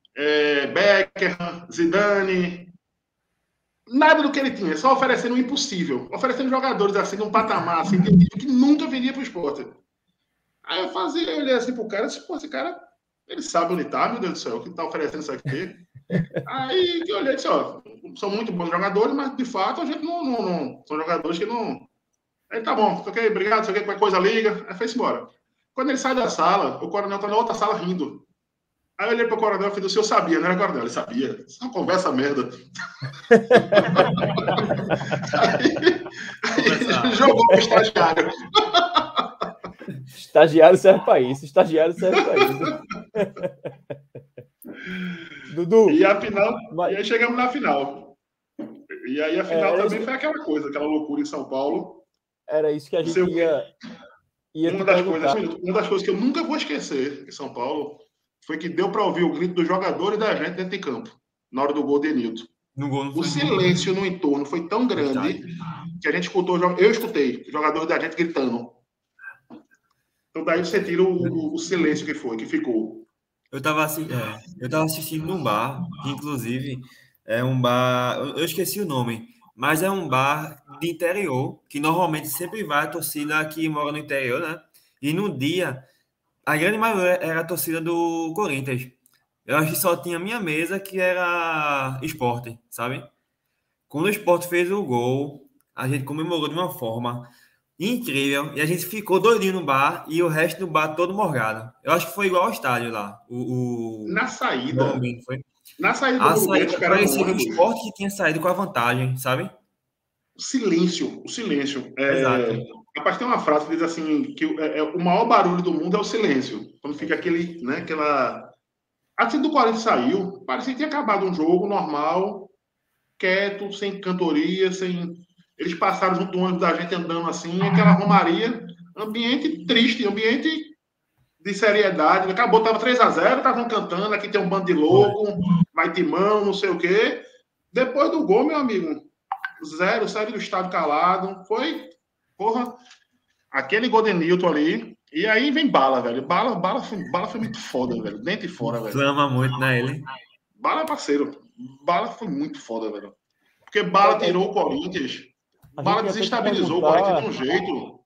Beckham, Zidane, nada do que ele tinha, só oferecendo o impossível, oferecendo jogadores assim, de um patamar assim, que nunca viria para o esporte. Aí eu olhei assim pro cara e disse, pô, esse cara, ele sabe onde tá, meu Deus do céu, que tá oferecendo isso aqui. Aí eu olhei e disse, ó, são muito bons jogadores, mas de fato a gente não são jogadores que não... Aí tá bom, ok, obrigado, sei o que, qualquer coisa liga. Aí foi embora. Quando ele sai da sala, o Coronel tá na outra sala rindo. Aí eu olhei pro Coronel e falei, o senhor sabia, não era Coronel? Ele sabia. Só conversa merda. aí jogou pro estagiário. Estagiário serve para isso. Dudu. E a final, Mas... e aí chegamos na final. E aí a final também foi aquela coisa, aquela loucura em São Paulo. Era isso que a gente ia uma das coisas que eu nunca vou esquecer em São Paulo foi que deu para ouvir o grito do jogador e da gente dentro de campo, na hora do gol de Enilton. O silêncio no entorno foi tão grande que a gente escutou, eu escutei, os jogadores da gente gritando. Então daí você tira o silêncio que ficou. Eu tava assistindo num bar, que inclusive é um bar, eu esqueci o nome, mas é um bar de interior, que normalmente sempre vai a torcida que mora no interior, né? E no dia, a grande maioria era a torcida do Corinthians. Eu acho que só tinha minha mesa que era Sport, sabe? Quando o Sport fez o gol, a gente comemorou de uma forma incrível. E a gente ficou doidinho no bar e o resto do bar todo morgado. Eu acho que foi igual ao estádio lá. Na saída. Momento, foi. Na saída do Morumbi, parecia que o Sport que tinha saído com a vantagem, sabe? O silêncio. Exato. Rapaz, tem uma frase que diz assim, que o maior barulho do mundo é o silêncio. Quando fica aquele, né, aquela... Assim do Corinthians saiu, parecia que tinha acabado um jogo normal, quieto, sem cantoria, sem... Eles passaram junto do ônibus da gente andando assim, aquela romaria, ambiente triste, ambiente de seriedade. Acabou, tava 3-0, estavam cantando, aqui tem um bando de louco, vai timão, não sei o quê. Depois do gol, meu amigo, 0, saiu do estádio calado, foi, porra, aquele gol de Nilton ali, e aí vem Bala, velho. Bala foi muito foda, velho, dentro e fora, velho. Clama muito, né, ele? Bala, parceiro, Bala foi muito foda, velho. Porque Bala tirou o Corinthians, Bala desestabilizou o Corinthians de um jeito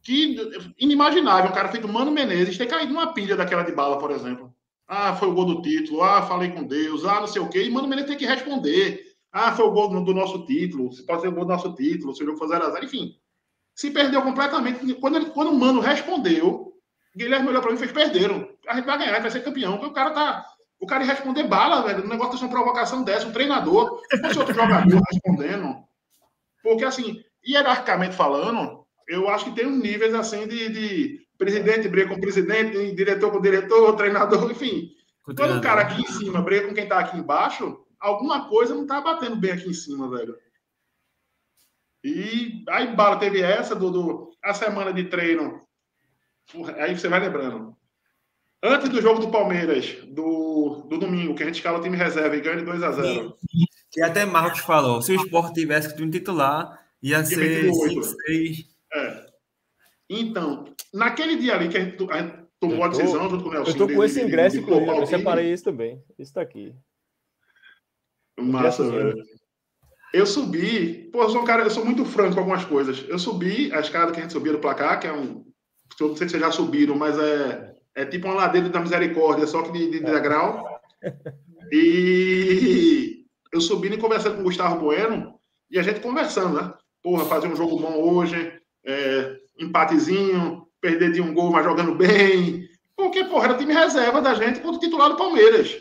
que inimaginável. Um cara feito Mano Menezes ter caído numa pilha daquela de Bala, por exemplo. Ah, foi o gol do título. Ah, falei com Deus. Ah, não sei o quê. E Mano Menezes tem que responder. Ah, foi o gol do nosso título. Pode ser o gol do nosso título. Se o jogo for 0-0. Enfim, se perdeu completamente. Quando o Mano respondeu, Guilherme olhou pra mim e fez: perderam. A gente vai ganhar, a gente vai ser campeão. Porque o cara ia responder Bala, velho. Um negócio de uma provocação dessa. Um treinador. Se fosse outro jogador respondendo. Porque, assim, hierarquicamente falando, eu acho que tem um níveis assim de presidente briga com presidente, diretor com diretor, treinador, enfim. Quando o cara aqui em cima briga com quem tá aqui embaixo, alguma coisa não tá batendo bem aqui em cima, velho. E aí Bala teve essa a semana de treino. Aí você vai lembrando. Antes do jogo do Palmeiras, do domingo, que a gente escala o time reserva e ganha de 2-0. Que até Marcos falou, se o Sport tivesse que time titular, ia ser 5-6. Então, naquele dia ali que a gente tomou a decisão junto com o Nelson. Eu tô com esse ingresso, inclusive, eu separei esse também. Esse tá aqui. Massa, velho. Eu subi, pô, eu sou muito franco com algumas coisas. Eu subi a escada que a gente subia do placar, que é não sei se vocês já subiram, mas é tipo uma ladeira da misericórdia, só que de degrau. E eu subi e conversando com o Gustavo Bueno, e a gente conversando, né? Porra, fazer um jogo bom hoje, empatezinho, perder de um gol, mas jogando bem. Porque, porra, era o time reserva da gente contra o titular do Palmeiras.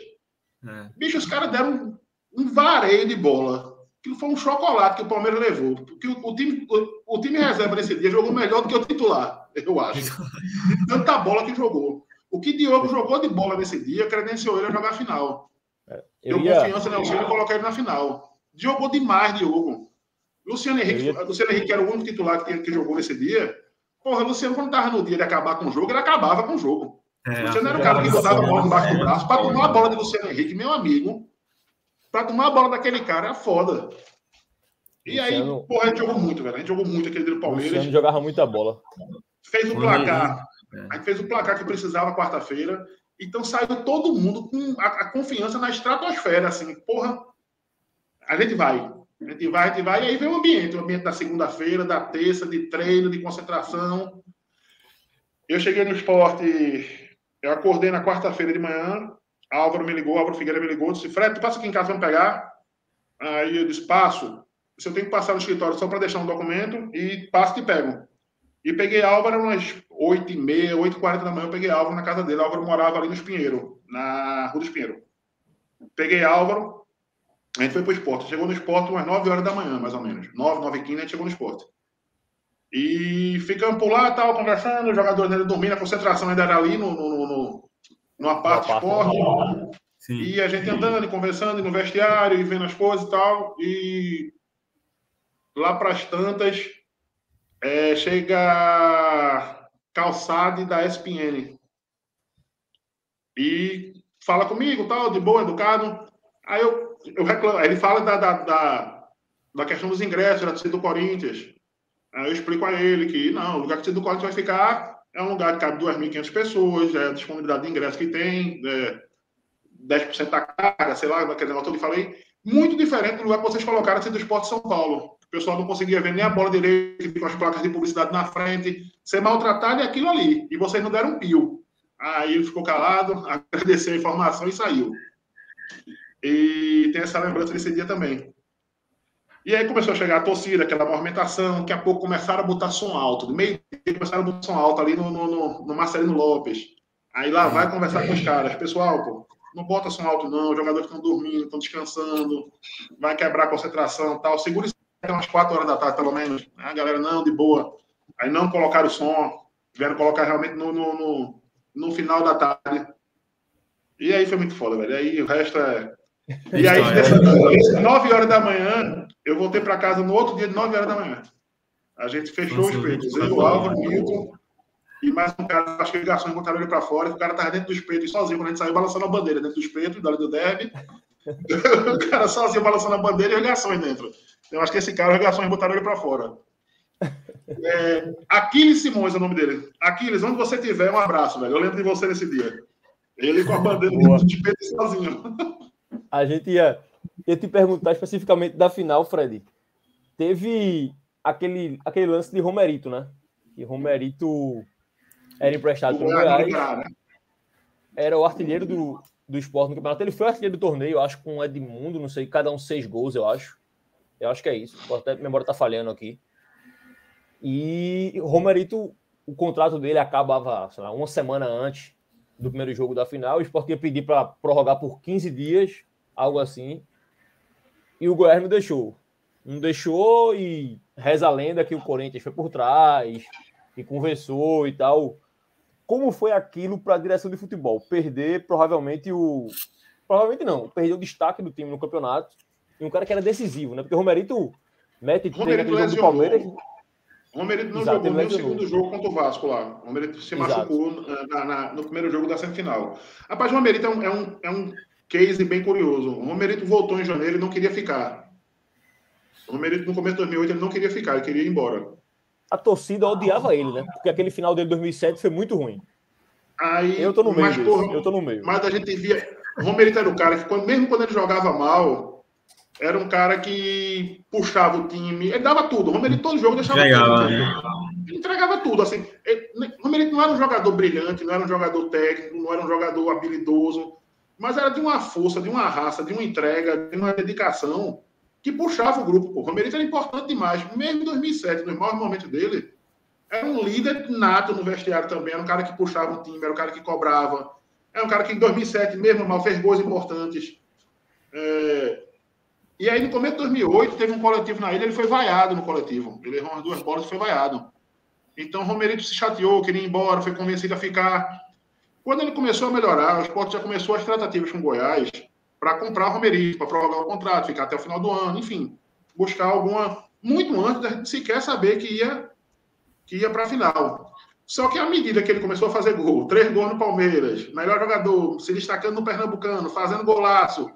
Bicho, os caras deram um vareio de bola. Aquilo foi um chocolate que o Palmeiras levou. Porque o time reserva nesse dia jogou melhor do que o titular, eu acho. Tanta bola que jogou. O que Diogo jogou de bola nesse dia credenciou ele a jogar a final. Deu confiança no Nelson e colocar ele na final. Jogou demais, Diogo. Luciano Henrique, que era o único titular que jogou nesse dia. Porra, Luciano, quando estava no dia de acabar com o jogo, ele acabava com o jogo. Luciano era o cara que botava a bola embaixo do braço. Para tomar a bola de Luciano Henrique, meu amigo, para tomar a bola daquele cara, é foda. E aí, porra, a gente jogou muito, velho. A gente jogou muito aquele dia do Palmeiras. Luciano jogava muita bola. Fez o placar. A gente fez o placar que precisava quarta-feira. Então saiu todo mundo com a confiança na estratosfera, assim. Porra, a gente vai. E aí vem o ambiente da segunda-feira, da terça, de treino, de concentração. Eu cheguei no Sport, eu acordei na quarta-feira de manhã, Álvaro Figueira me ligou, disse: Fred, tu passa aqui em casa, vamos pegar? Aí eu disse: passo. Se eu tenho que passar no escritório só para deixar um documento, e passo e pego. E peguei Álvaro umas 8h30, 8h40 da manhã, eu peguei Álvaro na casa dele. Álvaro morava ali no Espinheiro, na Rua do Espinheiro. Peguei Álvaro, a gente foi pro Sport. Chegou no Sport umas 9 horas da manhã, mais ou menos. 9h15, a gente chegou no Sport. E ficamos por lá, tal, conversando, os jogadores ainda dormindo, a concentração ainda era ali numa parte do Sport. Sim. E a gente andando e conversando no vestiário e vendo as coisas e tal. E lá para as tantas, chega Calçade da ESPN e fala comigo, tal, de boa, educado. Aí eu reclamo. Aí ele fala da questão dos ingressos, da torcida do Corinthians. Aí eu explico a ele que não, o lugar que a torcida do Corinthians vai ficar é um lugar que cabe 2.500 pessoas, a disponibilidade de ingresso que tem, 10% da carga, sei lá, aquele negócio que eu falei. Muito diferente do lugar que vocês colocaram assim, do Esporte São Paulo. O pessoal não conseguia ver nem a bola direita, que ficam as placas de publicidade na frente, ser maltratado é aquilo ali. E vocês não deram um pio. Aí ele ficou calado, agradeceu a informação e saiu. E tem essa lembrança desse dia também. E aí começou a chegar a torcida, aquela movimentação, daqui a pouco começaram a botar som alto. De meio-dia começaram a botar som alto ali no Marcelino Lopes. Aí lá vai conversar com os caras. Pessoal, pô, não bota som alto não, os jogadores estão dormindo, estão descansando, vai quebrar a concentração e tal. Segura isso até umas 4 horas da tarde, pelo menos. A galera, não, de boa. Aí não colocaram o som, vieram colocar realmente no final da tarde. E aí foi muito foda, velho. Aí o resto é... E aí, 9 horas da manhã, eu voltei para casa no outro dia de 9 horas da manhã. A gente fechou os peitos. Eu, o Álvaro, o Milton e mais um cara, acho que ligações botaram ele para fora. O cara estava dentro dos peitos sozinho, quando a gente saiu balançando a bandeira dentro dos peitos, da do derby. O cara sozinho balançando a bandeira e ligações dentro. Eu acho que esse cara, as ligações botaram ele para fora. Aquiles Simões é o nome dele. Aquiles, onde você tiver, um abraço, velho. Eu lembro de você nesse dia. Ele com a bandeira dentro dos peitos sozinho. A gente ia te perguntar especificamente da final, Fred. Teve aquele lance de Romerito, né? Que Romerito era emprestado pelo Goiás. Era o artilheiro do Sport no campeonato. Ele foi artilheiro do torneio, acho, com o Edmundo, não sei, cada um 6 gols, eu acho. Eu acho que é isso. Até a memória tá falhando aqui. E o Romerito, o contrato dele acabava, sei lá, uma semana antes do primeiro jogo da final. O Sport ia pedir para prorrogar por 15 dias, algo assim. E o Goiás não deixou. Não deixou e reza a lenda que o Corinthians foi por trás e conversou e tal. Como foi aquilo para a direção de futebol? Perder provavelmente perder o destaque do time no campeonato e um cara que era decisivo, né? Porque o Romerito mete treino naquele jogo do Palmeiras. O Romerito não jogou nem o segundo jogo contra o Vasco lá. O Romerito se machucou no primeiro jogo da semifinal. Rapaz, o Romerito é um case bem curioso. O Romerito voltou em janeiro e não queria ficar. O Romerito, no começo de 2008, ele não queria ficar, ele queria ir embora. A torcida odiava ele, né? Porque aquele final dele de 2007 foi muito ruim. Aí, eu tô no meio eu tô no meio. Mas a gente via... O Romerito era o cara que, mesmo quando ele jogava mal, era um cara que puxava o time. Ele dava tudo. O Romerito, todo jogo, deixava tudo. Ele entregava tudo. Assim. O Romerito não era um jogador brilhante, não era um jogador técnico, não era um jogador habilidoso, mas era de uma força, de uma raça, de uma entrega, de uma dedicação que puxava o grupo. O Romerito era importante demais. Mesmo em 2007, nos maiores momentos dele, era um líder nato no vestiário também. Era um cara que puxava o time, era um cara que cobrava. Era um cara que em 2007, mesmo mal, fez gols importantes. E aí, no começo de 2008, teve um coletivo na ilha, ele foi vaiado no coletivo. Ele errou umas 2 bolas e foi vaiado. Então, o Romerito se chateou, queria ir embora, foi convencido a ficar. Quando ele começou a melhorar, o Sport já começou as tratativas com o Goiás para comprar o Romerito, para prorrogar o contrato, ficar até o final do ano, enfim, buscar alguma... Muito antes da gente sequer saber que ia para a final. Só que à medida que ele começou a fazer gol, 3 gols no Palmeiras, melhor jogador, se destacando no Pernambucano, fazendo golaço,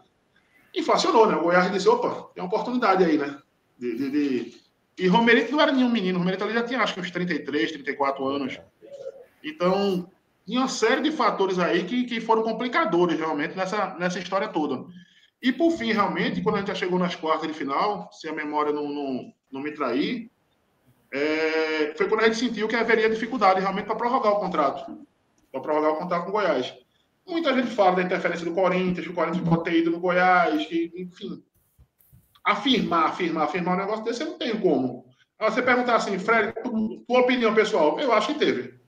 inflacionou, né? O Goiás disse, opa, tem uma oportunidade aí, né? E Romerito não era nenhum menino, o Romerito ali já tinha acho que uns 33, 34 anos. Então, tinha uma série de fatores aí que foram complicadores, realmente, nessa história toda. E, por fim, realmente, quando a gente já chegou nas quartas de final, se a memória não me trair, foi quando a gente sentiu que haveria dificuldade realmente para prorrogar o contrato. Para prorrogar o contrato com o Goiás. Muita gente fala da interferência do Corinthians, que o Corinthians pode ter ido no Goiás, que, enfim. Afirmar um negócio desse, eu não tenho como. Aí você perguntar assim, Fred, tua opinião pessoal, eu acho que teve.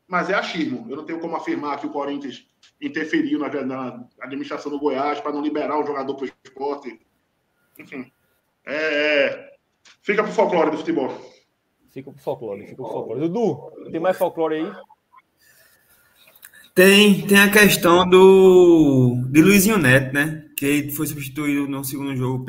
Mas é achismo. Eu não tenho como afirmar que o Corinthians interferiu na administração do Goiás para não liberar o jogador para o esporte. Enfim. Fica pro folclore do futebol. Fica pro folclore. Dudu, tem mais folclore aí? Tem a questão de Luizinho Neto, né? Que ele foi substituído no segundo jogo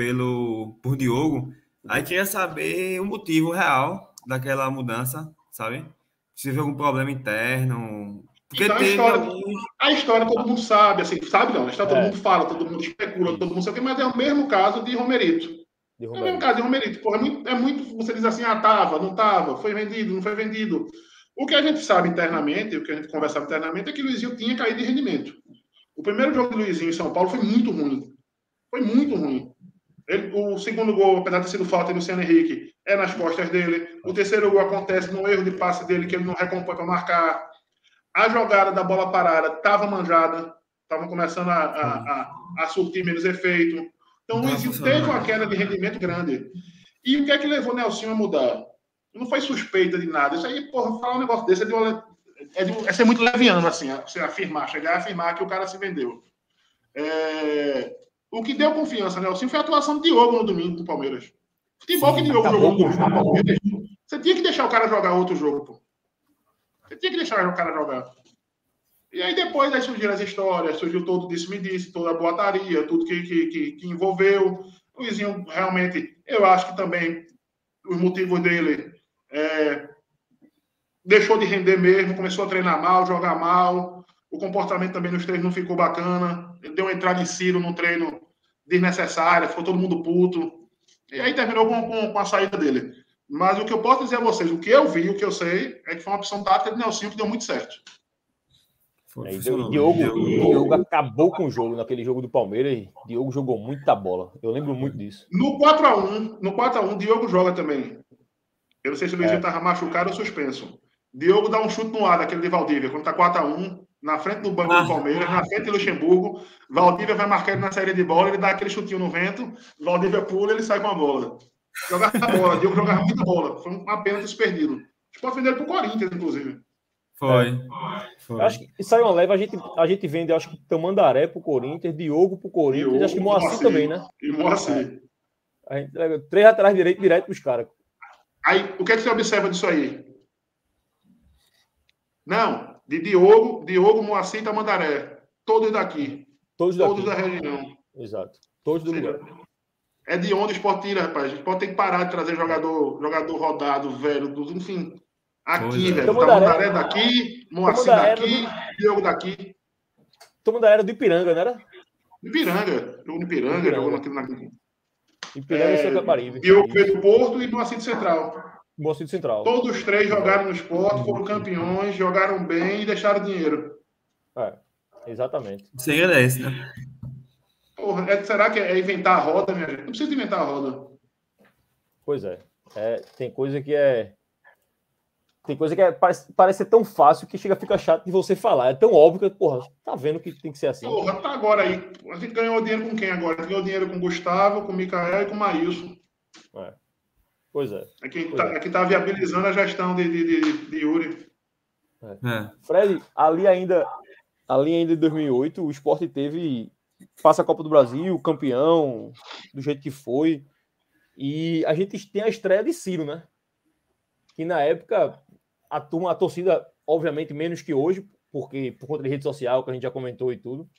por Diogo. Aí queria saber o motivo real daquela mudança, sabe? Se houve algum problema interno. Porque Então, teve alguns. a história todo mundo sabe, assim, sabe não, a história todo É, mundo fala, todo mundo especula, isso, todo mundo sabe, mas é o mesmo caso de Romerito. de É o mesmo Romerito. caso de Romerito. Porra, é muito você diz assim, tava, não tava, foi vendido, não foi vendido. O que a gente sabe internamente, o que a gente conversava internamente, é que Luizinho tinha caído de rendimento. O primeiro jogo de Luizinho em São Paulo foi muito ruim. Foi muito ruim. O segundo gol, apesar de ter sido falta do Luciano Henrique, é nas costas dele. O terceiro gol acontece no erro de passe dele, que ele não recompõe para marcar. A jogada da bola parada estava manjada, estavam começando a surtir menos efeito. Então, o Não tava Luizinho teve uma funcionando. queda de rendimento grande. E o que é que levou o Nelson a mudar? Não foi suspeita de nada. Isso aí, porra, falar um negócio desse é ser muito leviano, assim, você afirmar, chegar a afirmar que o cara se vendeu. O que deu confiança ao Nelson foi a atuação do Diogo no domingo do Palmeiras. Futebol que Diogo jogou no domingo do Palmeiras, você tinha que deixar o cara jogar outro jogo, pô. Você tinha que deixar o cara jogar. E aí depois aí surgiram as histórias, surgiu todo disse-me-disse, toda a boataria, tudo que envolveu. O Luizinho, realmente, eu acho que também os motivos dele deixou de render mesmo, começou a treinar mal, jogar mal. O comportamento também nos treinos não ficou bacana. Ele deu uma entrada em Ciro no treino desnecessária, ficou todo mundo puto. E aí terminou com a saída dele. Mas o que eu posso dizer a vocês, o que eu vi, o que eu sei, é que foi uma opção tática de Nelson que deu muito certo. Funcionou. Diogo acabou com o jogo naquele jogo do Palmeiras. Diogo jogou muita bola. Eu lembro muito disso. No 4x1, Diogo joga também. Eu não sei se o Luizinho estava machucado ou suspenso. Diogo dá um chute no ar, daquele de Valdívia, quando tá 4x1, na frente do banco do Palmeiras, na frente de Luxemburgo. Valdívia vai marcar ele na saída de bola, ele dá aquele chutinho no vento, Valdívia pula, ele sai com a bola. Jogava bola, Diogo jogava muita bola. Foi uma pena ter se perdido. Pode vender pro Corinthians, inclusive. Foi. Acho que sai uma leva, a gente vende, acho que Tamandaré pro Corinthians, Diogo pro Corinthians, Diogo, acho que Moacir também, né? E Moacir. A gente leva 3 atrás direto pros caras. Aí, o que é que você observa disso aí? Não, de Diogo, Moacir e Tamandaré. Todos daqui. Todos da região. Exato. Todos do lugar. É de onde o Sport tira, rapaz. A gente pode ter que parar de trazer jogador rodado, velho, enfim. Aqui, velho. Tamandaré daqui, Moacir daqui, Diogo daqui. Tamandaré era do Ipiranga, não era? Ipiranga. Jogou no Ipiranga, jogou aqui na... Ipiranga e Santa Caparibe. Diogo veio do Porto e Moacir do Central. Moacir do Central. Todos os três jogaram no Sport, foram campeões, jogaram bem e deixaram dinheiro. Exatamente. Sem é esse, né? Porra, será que é inventar a roda, minha gente? Não precisa inventar a roda. Pois é. Tem coisa que parece ser tão fácil que fica chato de você falar. É tão óbvio que, porra, tá vendo que tem que ser assim. Porra, tá agora aí. A gente ganhou dinheiro com quem agora? A gente ganhou dinheiro com o Gustavo, com o Mikael e com o Maílson. Pois é. É quem tá viabilizando a gestão de Yuri. Fred, ali ainda em 2008, o Sport passa a Copa do Brasil, campeão, do jeito que foi. E a gente tem a estreia de Ciro, né? Que na época a torcida, obviamente, menos que hoje, porque por conta de rede social, que a gente já comentou e tudo.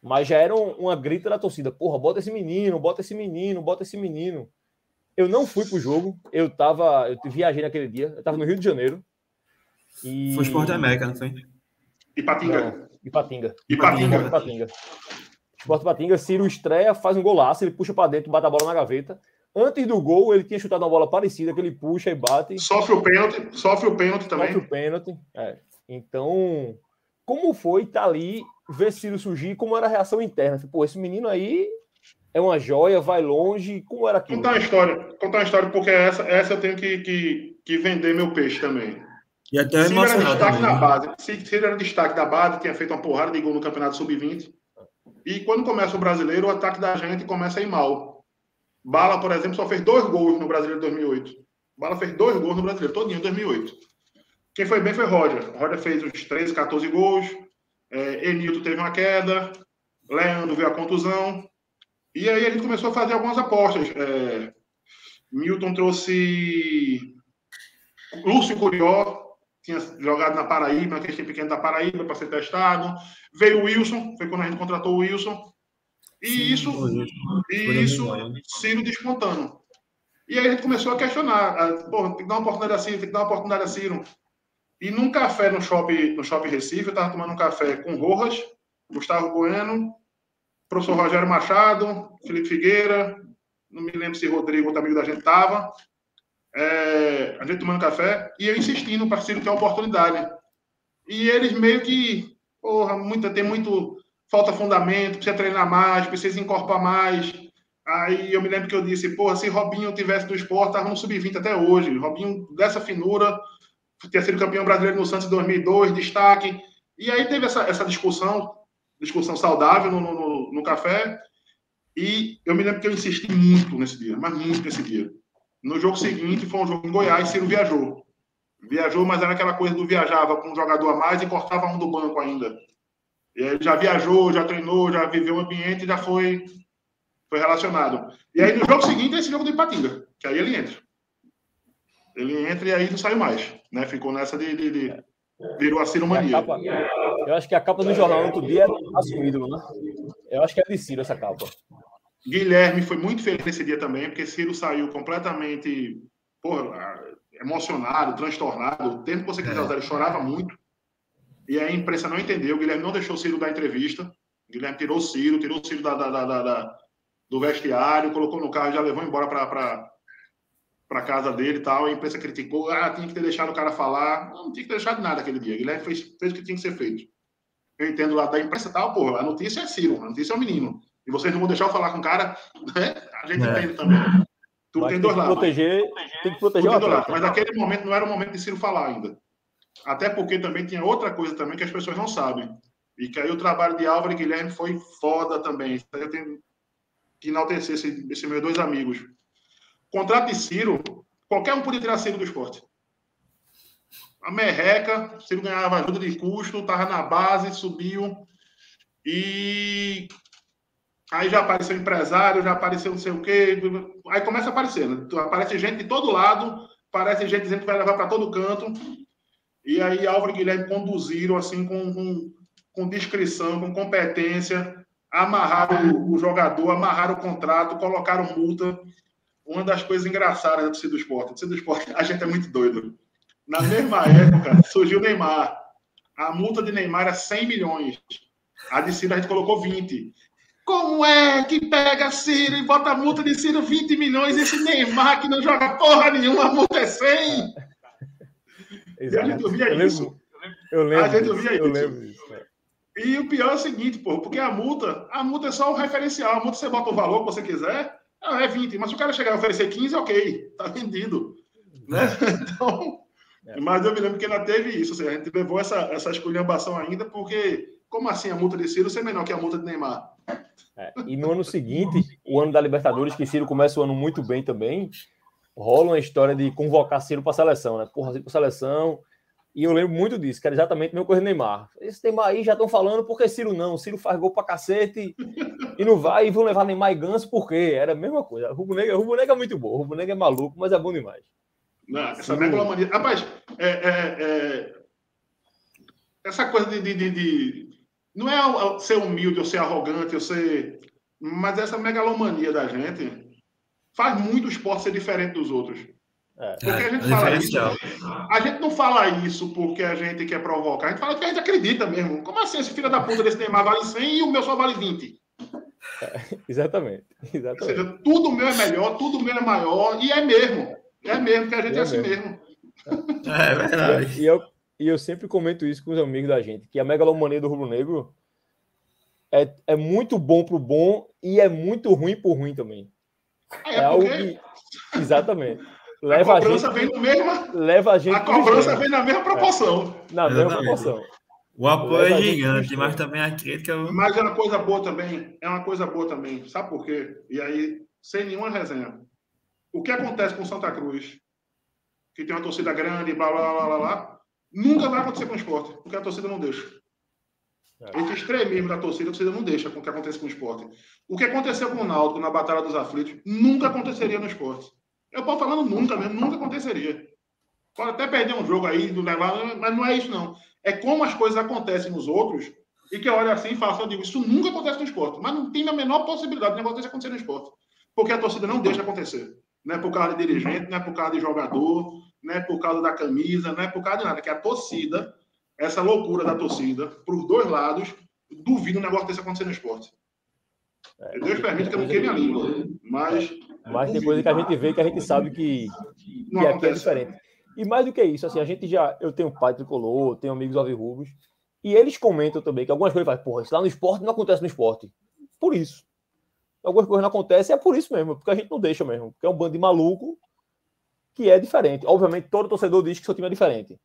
Mas já era uma grita da torcida. Porra, bota esse menino, bota esse menino, bota esse menino. Eu não fui pro jogo, eu viajei naquele dia, eu tava no Rio de Janeiro. Foi Sport América, não foi? Ipatinga. Ipatinga. Sport Ipatinga, Ciro estreia, faz um golaço, ele puxa pra dentro, bate a bola na gaveta. Antes do gol, ele tinha chutado uma bola parecida, que ele puxa e bate. Sofre o pênalti também. Sofre o pênalti. Então, como foi estar ali, ver Ciro surgir, como era a reação interna? Pô, esse menino aí é uma joia, vai longe, como era aquilo? Contar uma história, porque essa eu tenho que vender meu peixe também. E até Ciro era destaque na base. Ciro era destaque da base, tinha feito uma porrada de gol no Campeonato Sub-20. E quando começa o Brasileiro, o ataque da gente começa a ir mal. Bala, por exemplo, só fez 2 gols no Brasileiro de 2008. Bala fez 2 gols no Brasileiro, todinho em 2008. Quem foi bem foi Roger. Roger fez uns 13, 14 gols. Enilton teve uma queda. Leandro veio a contusão. E aí a gente começou a fazer algumas apostas. Milton trouxe Lúcio Curió. tinha jogado na Paraíba, naquele time pequeno da Paraíba, para ser testado. Veio o Wilson, foi quando a gente contratou o Wilson. E Sim, isso, Ciro despontando. E aí a gente começou a questionar. Pô, tem que dar uma oportunidade a Ciro, tem que dar uma oportunidade a Ciro. E num café no shopping Recife, eu estava tomando um café com Rojas, Gustavo Bueno, professor Rogério Machado, Felipe Figueira, não me lembro se Rodrigo, outro amigo da gente, estava. A gente tomando café, e eu insistindo para Ciro ter a oportunidade. E eles meio que, porra, tem muito, falta fundamento, precisa treinar mais, precisa incorporar mais. Aí eu me lembro que eu disse, porra, se Robinho tivesse no Sport, estava no Sub-20 até hoje. Robinho, dessa finura, tinha sido campeão brasileiro no Santos em 2002, destaque. E aí teve essa discussão saudável no café. E eu me lembro que eu insisti muito nesse dia, mas muito nesse dia. No jogo seguinte, foi um jogo em Goiás, Ciro viajou. Viajou, mas era aquela coisa do viajava com um jogador a mais e cortava um do banco ainda. E aí já viajou, já treinou, já viveu o ambiente e já foi relacionado. E aí no jogo seguinte é esse jogo do Ipatinga, que aí ele entra. Ele entra e aí não saiu mais. Né? Ficou nessa virou a Ciro mania. Eu acho que a capa do jornal no outro dia era o ídolo, né? Eu acho que é de Ciro essa capa. Guilherme foi muito feliz nesse dia também, porque Ciro saiu completamente emocionado, transtornado. O tempo que você quiser usar, ele chorava muito. E a imprensa não entendeu. O Guilherme não deixou o Ciro dar entrevista. O Guilherme tirou o Ciro do vestiário, colocou no carro e já levou embora para casa dele e tal. A imprensa criticou. Tinha que ter deixado o cara falar. Não tinha que ter deixado nada aquele dia. O Guilherme fez o que tinha que ser feito. Eu entendo lá da imprensa e tal, porra, a notícia é Ciro, a notícia é o menino. E vocês não vão deixar eu falar com o cara, né? A gente entende também. Tudo tem dois lados. Tem que proteger o atleta. Mas naquele momento não era o momento de Ciro falar ainda. Até porque também tinha outra coisa também que as pessoas não sabem. E que aí o trabalho de Álvaro e Guilherme foi foda também. Eu tenho que enaltecer esses meus dois amigos. Contrato de Ciro, qualquer um podia tirar Ciro do esporte. A merreca, Ciro ganhava ajuda de custo, estava na base, subiu. E aí já apareceu empresário, já apareceu não sei o quê. Aí começa a aparecer, né? Aparece gente de todo lado, aparece gente dizendo que vai levar para todo canto. E aí Álvaro e Guilherme conduziram assim com discrição, com competência, amarraram o jogador, amarraram o contrato, colocaram multa. Uma das coisas engraçadas da torcida do esporte. A torcida do esporte, a gente é muito doido. Na mesma época, surgiu o Neymar. A multa de Neymar era 100 milhões. A de Ciro a gente colocou 20. Como é que pega Ciro e bota a multa de Ciro 20 milhões? Esse Neymar que não joga porra nenhuma, a multa é 100? E a gente ouvia isso. Eu lembro. A gente ouvia isso. Eu lembro disso. E o pior é o seguinte, pô, porque a multa é só o referencial. A multa você bota o valor que você quiser, é 20. Mas se o cara chegar a oferecer 15, ok, tá vendido. Né? Então, mas eu me lembro que ainda teve isso. Ou seja, a gente levou essa esculhambação ainda, porque como assim a multa de Ciro ser menor que a multa de Neymar? E no ano seguinte, o ano da Libertadores, que Ciro começa o ano muito bem também, rola uma história de convocar Ciro para a seleção, né? Porra, Ciro para a seleção. E eu lembro muito disso, que era exatamente a mesma coisa do Neymar. Esse Neymar aí já estão falando, porque Ciro não. Ciro faz gol pra cacete e não vai, e vão levar Neymar e Ganso, por quê? Era a mesma coisa. O Rubro Negro é muito bom, o Rubro Negro é maluco, mas é bom demais. Não, essa megalomania. Rapaz, essa coisa de não é ser humilde ou ser arrogante, ou ser. Mas essa megalomania da gente faz muito o esporte ser diferente dos outros. Porque a gente fala isso. A gente não fala isso porque a gente quer provocar, a gente fala que a gente acredita mesmo. Como assim esse filho da puta desse Neymar vale 100 e o meu só vale 20? Exatamente. Ou seja, tudo meu é melhor, tudo meu é maior, e é mesmo. É mesmo, que a gente é assim mesmo. É verdade. E eu sempre comento isso com os amigos da gente, que a megalomania do Rubro Negro é muito bom pro bom e é muito ruim pro ruim também. Algo que... Exatamente. A cobrança vem na mesma proporção. Na mesma proporção. O apoio é gigante, mas também a crítica... Mas é uma coisa boa também. Sabe por quê? E aí, sem nenhuma resenha. O que acontece com Santa Cruz, que tem uma torcida grande, blá, blá, blá, blá, blá, nunca vai acontecer com o esporte, porque a torcida não deixa. Esse extremismo da torcida, a torcida não deixa com o que acontece com o esporte. O que aconteceu com o Náutico na Batalha dos Aflitos, nunca aconteceria no esporte. Eu posso falando nunca mesmo, nunca aconteceria. Pode até perder um jogo aí, mas não é isso, não. É como as coisas acontecem nos outros e que eu olho assim e faço, eu digo, isso nunca acontece no esporte, mas não tem a menor possibilidade de negócio desse acontecer no esporte. Porque a torcida não deixa acontecer. Não é por causa de dirigente, não é por causa de jogador, não é por causa da camisa, não é por causa de nada. Que a torcida, essa loucura da torcida, para os dois lados, duvido um negócio desse acontecer no esporte. Deus permite que eu não queime a língua. Mas tem coisa que a gente vê que a gente sabe que aqui é diferente. E mais do que isso, assim, eu tenho pai tricolor, tenho amigos alvirrubros, e eles comentam também que algumas coisas fazem, porra, isso lá no esporte não acontece no esporte. Por isso. Algumas coisas não acontecem, é por isso mesmo, porque a gente não deixa mesmo. Porque é um bando de maluco que é diferente. Obviamente, todo torcedor diz que seu time é diferente.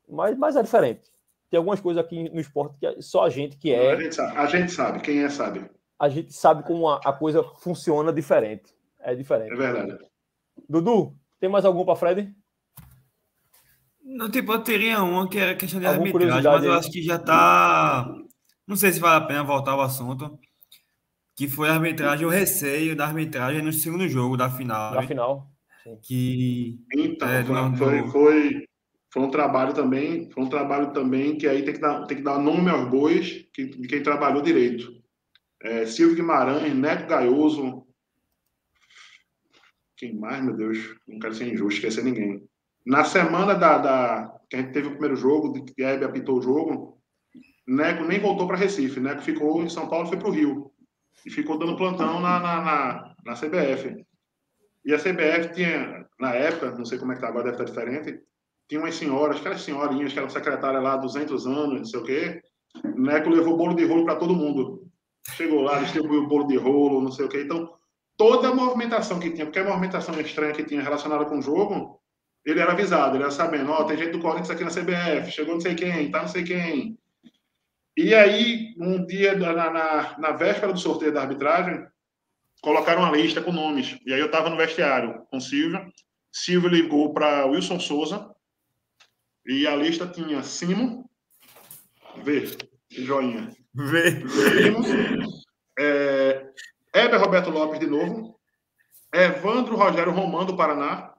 Mas é diferente. Tem algumas coisas aqui no esporte que só a gente que é... A gente sabe, quem é sabe. A gente sabe como a coisa funciona diferente. É diferente. É verdade. Dudu, tem mais algum para Fred? Não, tipo, eu teria uma que era questão de Alguma arbitragem, mas eu aí? acho que já tá... Não sei se vale a pena voltar ao assunto. Que foi a arbitragem, o receio da arbitragem no segundo jogo da final. Da final. Sim. Que... Então, foi um trabalho também, que aí tem que dar nome aos bois de quem trabalhou direito. Silvio Guimarães, Neto Gaioso. Quem mais, meu Deus? Não quero ser injusto, esquecer ninguém. Na semana que a gente teve o primeiro jogo, que a Hebe apitou o jogo, Neco nem voltou para Recife. Neco ficou em São Paulo e foi para o Rio. E ficou dando plantão na CBF. E a CBF tinha, na época, não sei como é que tá agora, deve estar diferente, tinha umas senhoras, aquelas senhorinhas que eram secretárias lá há 200 anos, não sei o quê. Neco levou bolo de rolo para todo mundo. Chegou lá, distribuiu o bolo de rolo, não sei o quê. Então, toda a movimentação que tinha, porque a movimentação estranha que tinha relacionada com o jogo, ele era avisado, ele era sabendo, tem gente do Corinthians aqui na CBF, chegou não sei quem, tá não sei quem. E aí, um dia, na véspera do sorteio da arbitragem, colocaram uma lista com nomes. E aí eu estava no vestiário com Silvio. Silvio ligou para Wilson Souza. E a lista tinha Simo. Joinha. Simo. Heber Roberto Lopes de novo. Evandro Rogério Romano do Paraná.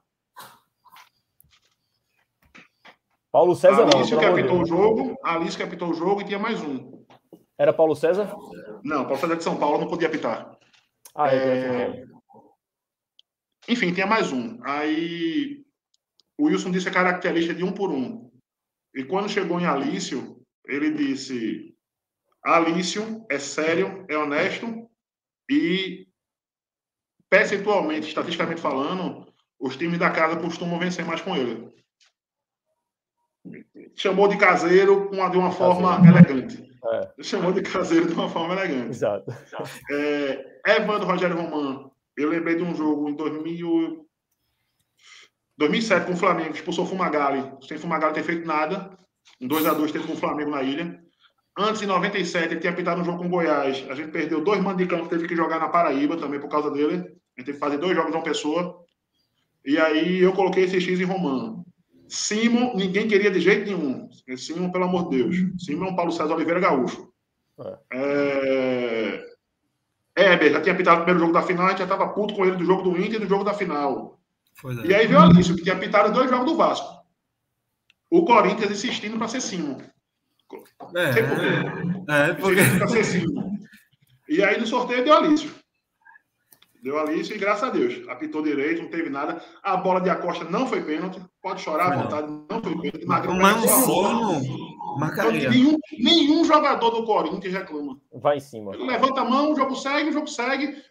Paulo César Alício que apitou o jogo. Alício que apitou o jogo e tinha mais um. Era Paulo César? Não, Paulo César de São Paulo não podia apitar. Enfim, tinha mais um. Aí o Wilson disse a característica de um por um. E quando chegou em Alício, ele disse: Alício é sério, é honesto e, percentualmente, estatisticamente falando, os times da casa costumam vencer mais com ele. Chamou de caseiro de uma forma elegante. Chamou de caseiro de uma forma elegante. Exato. Evandro Rogério Romano, eu lembrei de um jogo em 2007 com o Flamengo, expulsou o Fumagalli. Sem Fumagalli ter feito nada. 2-2 teve com o Flamengo na ilha. Antes, em 97, ele tinha apitado um jogo com o Goiás. A gente perdeu 2 mandos de campo, teve que jogar na Paraíba também por causa dele. A gente teve que fazer 2 jogos de uma pessoa. E aí eu coloquei esse X em Romano. Simon, ninguém queria de jeito nenhum. Simon, pelo amor de Deus. Simon é um Paulo César Oliveira Gaúcho. Heber já tinha apitado o primeiro jogo da final, a gente já estava puto com ele do jogo do Inter e do jogo da final. E aí veio o Alício, que tinha apitado 2 jogos do Vasco. O Corinthians insistindo para ser Simon. Sei por quê. Insistindo para ser Simon. E aí no sorteio deu Alício. Deu Alício e graças a Deus. Apitou direito, não teve nada. A bola de Acosta não foi pênalti. Pode chorar à vontade, não foi pênalti. Marcaria. Nenhum jogador do Corinthians reclama. Vai em cima. Ele levanta a mão, o jogo segue.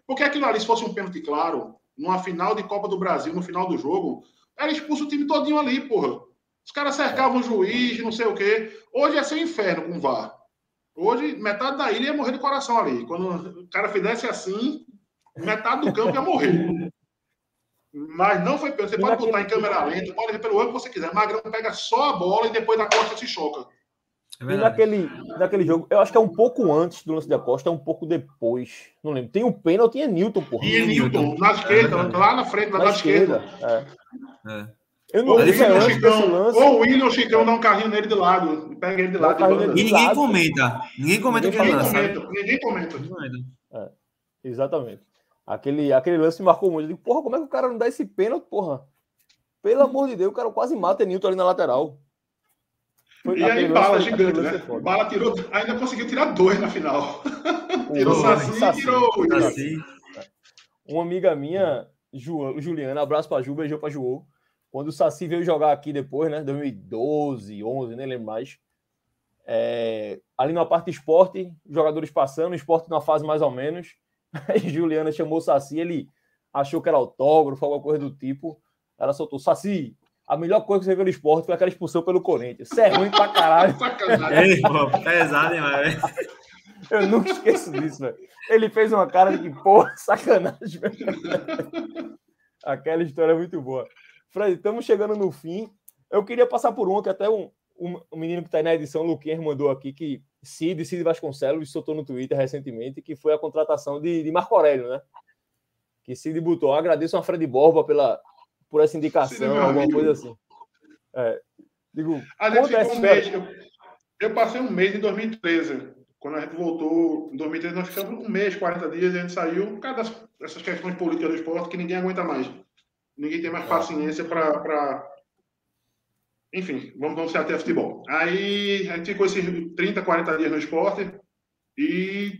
Porque aquilo ali, se fosse um pênalti claro, numa final de Copa do Brasil, no final do jogo, era expulso o time todinho ali, porra. Os caras cercavam o juiz, não sei o quê. Hoje ia ser um inferno com o VAR. Hoje, metade da ilha ia morrer do coração ali. Quando o cara fizesse assim, metade do campo ia morrer. Mas não foi pênalti. Você pode botar em câmera lenta, pode ver pelo ângulo que você quiser. Magrão pega só a bola e depois da Costa se choca. E naquele jogo, eu acho que é um pouco antes do lance da Costa, é um pouco depois. Não lembro. Tem um pênalti e é Newton, porra. E Newton, na esquerda, lá na frente, na esquerda. Eu não sei antes desse lance. Ou o William ou o Chicão dá um carrinho nele de lado. Pega ele de lado. E ninguém comenta. Ninguém comenta aquele lance. Ninguém comenta. Exatamente. Aquele lance me marcou muito. Eu digo, porra, como é que o cara não dá esse pênalti, porra? Pelo amor de Deus, o cara quase mata Newton ali na lateral. E aí, Bala gigante, né? Bala tirou, ainda conseguiu tirar 2 na final. Tirou Saci e tirou o Saci. Uma amiga minha, Juliana, abraço pra Ju, beijou pra Ju. Quando o Saci veio jogar aqui depois, né? 2012, 11, nem lembro mais. Ali na parte esporte, jogadores passando, esporte na fase mais ou menos. Aí Juliana chamou o Saci, ele achou que era autógrafo, alguma coisa do tipo. Ela soltou, Saci, a melhor coisa que você viu no esporte foi aquela expulsão pelo Corinthians. Isso é ruim pra caralho. Ei, pô, pesado demais, velho. Eu nunca esqueço disso, velho. Ele fez uma cara de que, porra, sacanagem, velho. Aquela história é muito boa. Fred, estamos chegando no fim. Eu queria passar por uma que até um menino que está aí na edição, o Luquinhas, mandou aqui, que Cid Vasconcelos soltou no Twitter recentemente, que foi a contratação de Marco Aurélio, né? Que Cid botou, agradeço a Fred Borba por essa indicação, alguma coisa assim. Digo, a gente ficou um mês, eu passei um mês em 2013. Quando a gente voltou, em 2013, nós ficamos um mês, 40 dias, e a gente saiu por causa dessas questões políticas do esporte que ninguém aguenta mais. Ninguém tem mais paciência para... Enfim, vamos ser até futebol. Aí a gente ficou esses 30, 40 dias no esporte e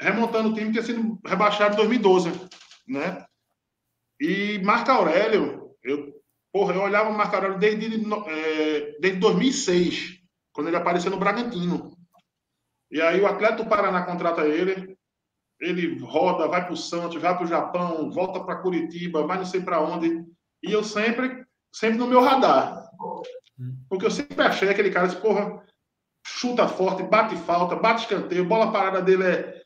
remontando o time que tinha sido rebaixado em 2012, né? E Marco Aurélio, eu olhava o Marco Aurélio desde 2006, quando ele apareceu no Bragantino. E aí o Atlético do Paraná contrata ele roda, vai para o Santos, vai para o Japão, volta para Curitiba, vai não sei para onde. E eu sempre no meu radar. Porque eu sempre achei aquele cara, porra, chuta forte, bate falta, bate escanteio, bola parada dele é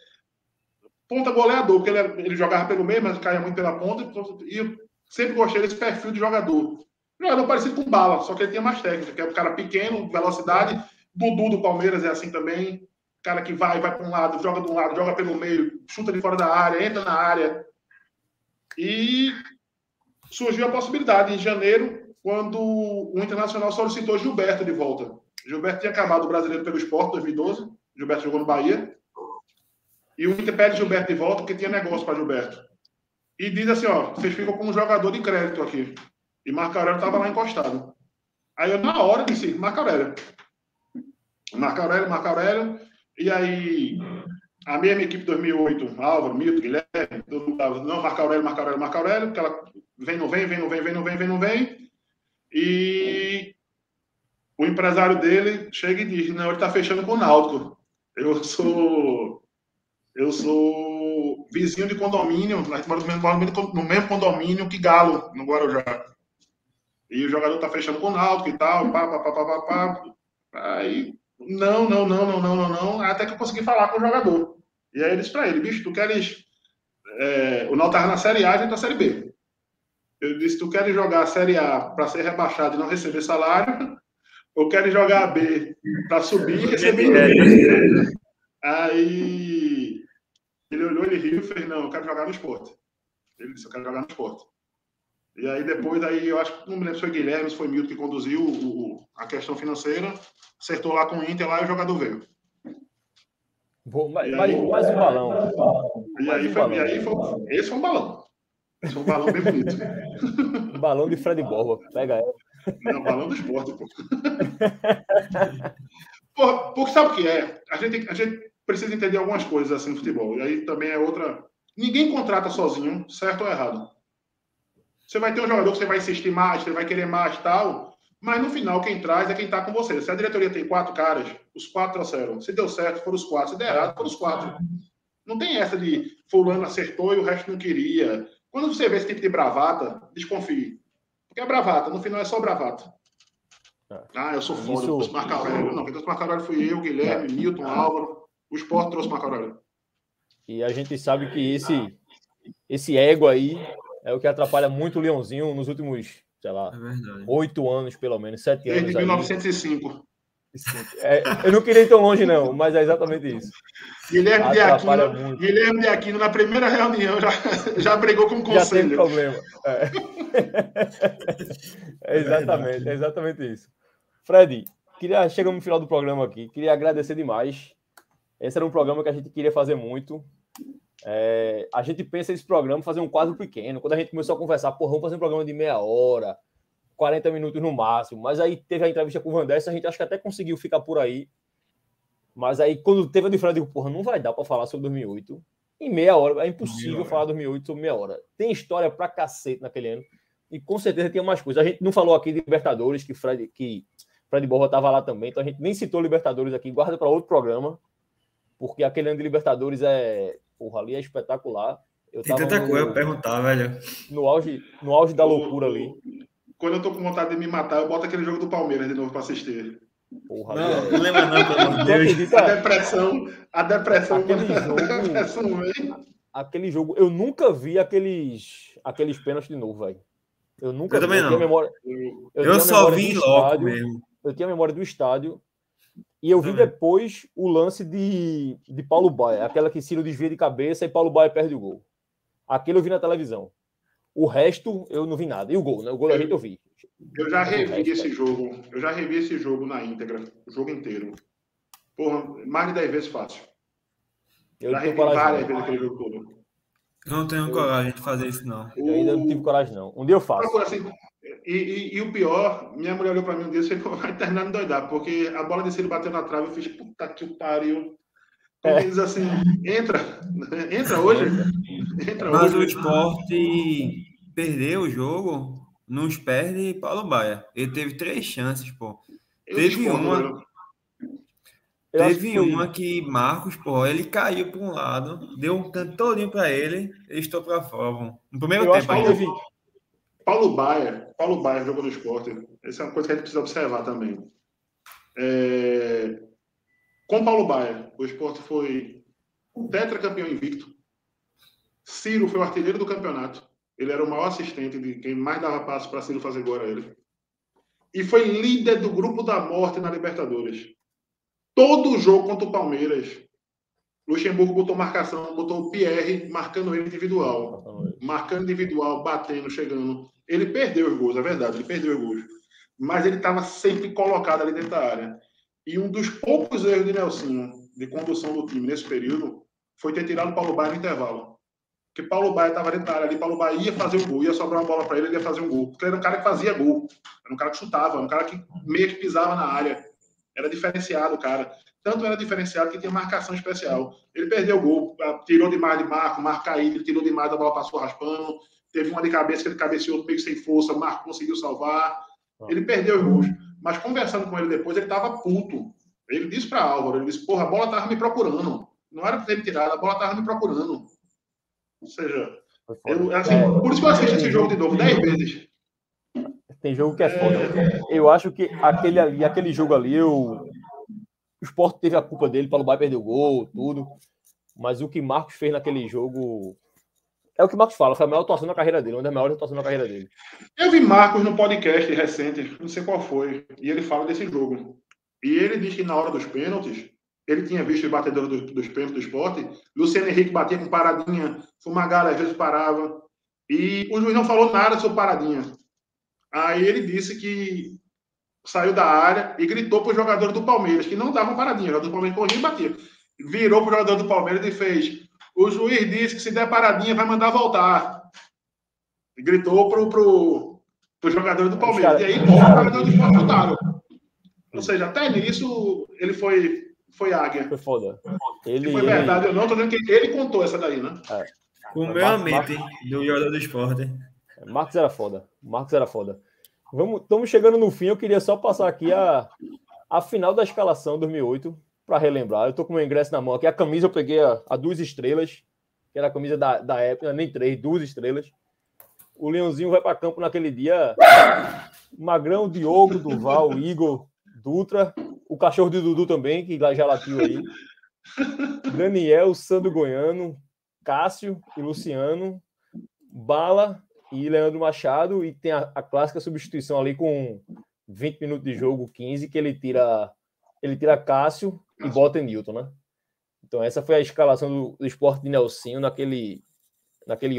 ponta goleador, porque ele jogava pelo meio, mas caía muito pela ponta. E eu sempre gostei desse perfil de jogador. Jogador parecido com Bala, só que ele tinha mais técnica, que é um cara pequeno, velocidade. Dudu do Palmeiras é assim também. Cara que vai para um lado, joga de um lado, joga pelo meio, chuta de fora da área, entra na área. E surgiu a possibilidade em janeiro, quando o Internacional solicitou Gilberto de volta. Gilberto tinha acabado o Brasileiro pelo Sport, 2012. Gilberto jogou no Bahia. E o Inter pede Gilberto de volta, porque tinha negócio para Gilberto. E diz assim, vocês ficam com um jogador de crédito aqui. E Marco Aurélio estava lá encostado. Aí eu, na hora, disse, Marco Aurélio. E aí, a mesma equipe de 2008, Álvaro, Milton, Guilherme, todo mundo tava, não, Marco Aurélio, que ela não vem. E o empresário dele chega e diz, não, ele está fechando com o Náutico. Eu sou vizinho de condomínio, nós moramos no mesmo condomínio que Galo, no Guarujá. E o jogador está fechando com o Náutico e tal, pá. Aí, não, até que eu consegui falar com o jogador. E aí eu disse para ele, bicho, tu queres... o Náutico estava na Série A e a gente na Série B. Eu disse, tu queres jogar a Série A para ser rebaixado e não receber salário? Ou queres jogar a B para subir e receber? Aí ele olhou, ele riu e fez, não, eu quero jogar no Sport. Ele disse, eu quero jogar no Sport. E aí depois, eu acho que não me lembro se foi Guilherme, se foi Milton que conduziu a questão financeira, acertou lá com o Inter lá e o jogador veio. Mais um balão. Esse foi um balão. Esse foi um balão bem bonito. Um balão de Fred Borba. Pega ela. Não, balão do esporte, pô. Porque sabe o que é? A gente precisa entender algumas coisas assim no futebol. E aí também é outra... Ninguém contrata sozinho, certo ou errado. Você vai ter um jogador que você vai insistir mais, você vai querer mais e tal, mas no final quem traz é quem tá com você. Se a diretoria tem 4 caras, os 4 trouxeram. Se deu certo, foram os 4. Se der errado, foram os 4. Não tem essa de fulano acertou e o resto não queria. Quando você vê esse tipo de bravata, desconfie. Porque é bravata, no final é só bravata. Eu sou foda, eu trouxe Marco Aurélio. Não, quem trouxe Marco Aurélio fui eu, Guilherme, Milton, Álvaro. O Sport trouxe Marco Aurélio. E a gente sabe que esse ego aí é o que atrapalha muito o Leãozinho nos últimos, sei lá, 8 anos, pelo menos, 7 anos. Desde 1905. Eu não queria ir tão longe, não, mas é exatamente isso. Guilherme de Aquino, na primeira reunião, já brigou com o conselho. Já teve problema. É exatamente isso. Fred, chegamos no final do programa aqui. Queria agradecer demais. Esse era um programa que a gente queria fazer muito. A gente pensa esse programa fazer um quadro pequeno. Quando a gente começou a conversar, vamos fazer um programa de meia hora, 40 minutos no máximo. Mas aí teve a entrevista com o Van Dess, a gente acho que até conseguiu ficar por aí. Mas aí, quando teve a de Fred, eu digo, porra, não vai dar para falar sobre 2008 em meia hora. É impossível falar 2008 sobre meia hora. Tem história pra cacete naquele ano. E com certeza tinha mais coisas. A gente não falou aqui de Libertadores, que Fred Borba estava lá também. Então a gente nem citou Libertadores aqui. Guarda para outro programa. Porque aquele ano de Libertadores ali é espetacular. Tem tanta coisa a perguntar, velho. No auge da loucura ali. Quando eu tô com vontade de me matar, eu boto aquele jogo do Palmeiras de novo para assistir. Porra, não lembra não, pelo amor de Deus. A depressão. Aquele jogo, eu nunca vi aqueles pênaltis de novo, velho. Eu nunca vi. Também não. Eu só vi logo mesmo. Eu tinha a memória do estádio. E eu vi depois o lance de Paulo Baier. Aquela que Ciro desvia de cabeça e Paulo Baier perde o gol. Aquele eu vi na televisão. O resto, eu não vi nada. E o gol, né? O gol da gente eu vi. Eu já revi esse jogo. Eu já revi esse jogo na íntegra. O jogo inteiro. Porra, mais de 10 vezes fácil. Eu já revi várias vezes aquele jogo todo. Eu não tenho coragem de fazer isso, não. Eu ainda não tive coragem, não. Um dia eu faço. Assim, e o pior, minha mulher olhou pra mim um dia e disse, vai terminar de doidar, porque a bola de Ciro bateu na trave, eu fiz, puta que pariu. Então, diz assim, entra hoje. Mas o Sport perdeu o jogo, nos perde Paulo Baier. Ele teve 3 chances, pô. Teve uma que Marcos, pô, ele caiu para um lado, deu um canto todinho para ele estou para fora. No primeiro tempo ainda. Paulo Baier jogou no Sport. Essa é uma coisa que a gente precisa observar também. Com Paulo Baier, o Sport foi tetracampeão invicto. Ciro foi o artilheiro do campeonato. Ele era o maior assistente de quem mais dava passo para Ciro fazer gol era ele. E foi líder do grupo da morte na Libertadores. Todo o jogo contra o Palmeiras, Luxemburgo botou marcação, botou o Pierre marcando ele individual. Marcando individual, batendo, chegando. Ele perdeu os gols, é verdade, ele perdeu os gols. Mas ele estava sempre colocado ali dentro da área. E um dos poucos erros de Nelsinho, de condução do time nesse período, foi ter tirado o Paulo Baier no intervalo. Porque Paulo Baier estava dentro da área ali, Paulo Baier ia fazer um gol, ia sobrar uma bola para ele, ele ia fazer um gol. Porque ele era um cara que fazia gol. Era um cara que chutava, era um cara que meio que pisava na área. Era diferenciado, cara. Tanto era diferenciado que tinha marcação especial. Ele perdeu o gol, tirou demais de Marco caído, ele tirou demais, a bola passou raspando. Teve uma de cabeça que ele cabeceou meio sem força, Marco conseguiu salvar. Ele perdeu os gols. Mas conversando com ele depois, ele estava puto. Ele disse para Álvaro, ele disse, porra, a bola estava me procurando. Não era para ter me tirado, a bola estava me procurando. Ou seja, por isso que eu assisto esse jogo de novo 10 vezes. Tem jogo que é foda. Eu acho que aquele jogo ali, o Sport teve a culpa dele, Paulo Baier perdeu o gol, tudo. Mas o que Marcos fez naquele jogo... É o que Marcos fala, foi a maior atuação na carreira dele, uma das maiores atuações na carreira dele. Eu vi Marcos no podcast recente, não sei qual foi, e ele fala desse jogo. E ele diz que na hora dos pênaltis, ele tinha visto os batedores dos pênaltis do Sport, Luciano Henrique batia com paradinha, Fumagalli às vezes parava, e o juiz não falou nada sobre paradinha. Aí ele disse que saiu da área e gritou para os jogadores do Palmeiras, que não davam paradinha, o jogador do Palmeiras corria e batia. Virou para o jogador do Palmeiras e fez: o juiz disse que se der paradinha vai mandar voltar. E gritou para os jogadores do Palmeiras. E aí os jogadores do Sport voltaram. Ou seja, até nisso ele foi águia. Foi foda. Se foi verdade ou não, tô dizendo que ele contou essa daí, né? Comeu a mente do jogador do Sport. Marcos era foda. Estamos chegando no fim. Eu queria só passar aqui a final da escalação 2008 para relembrar. Eu tô com o meu ingresso na mão aqui. A camisa eu peguei a 2 estrelas, que era a camisa da época, nem 3, 2 estrelas. O Leãozinho vai para campo naquele dia. Magrão, Diogo, Duval, Igor, Dutra, o cachorro de Dudu também, que já latiu aí. Daniel, Sandro Goiano, Cássio e Luciano, Bala e Leandro Machado, e tem a clássica substituição ali com 20 minutos de jogo, 15, que ele tira Cássio e bota Newton, né? Então essa foi a escalação do Sport de Nelsinho naquele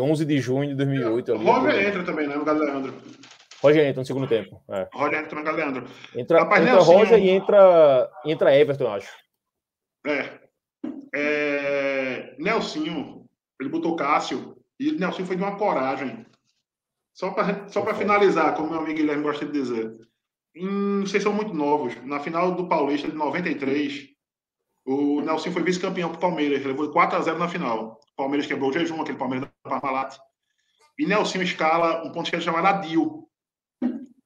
11 de junho de 2008. Ali, Roger entra também, né, no caso do Leandro. Roger entra no segundo tempo. Roger entra no caso do Leandro. Entra Roger e entra Everton, eu acho. Nelsinho, ele botou Cássio, e Nelsinho foi de uma coragem. Só para finalizar, como meu amigo Guilherme gosta de dizer, vocês são muito novos. Na final do Paulista de 93, o Nelson foi vice-campeão pro Palmeiras. Ele levou 4-0 na final. O Palmeiras quebrou o jejum, aquele Palmeiras da Parmalat. E Nelson escala um ponto esquerdo chamado Adil.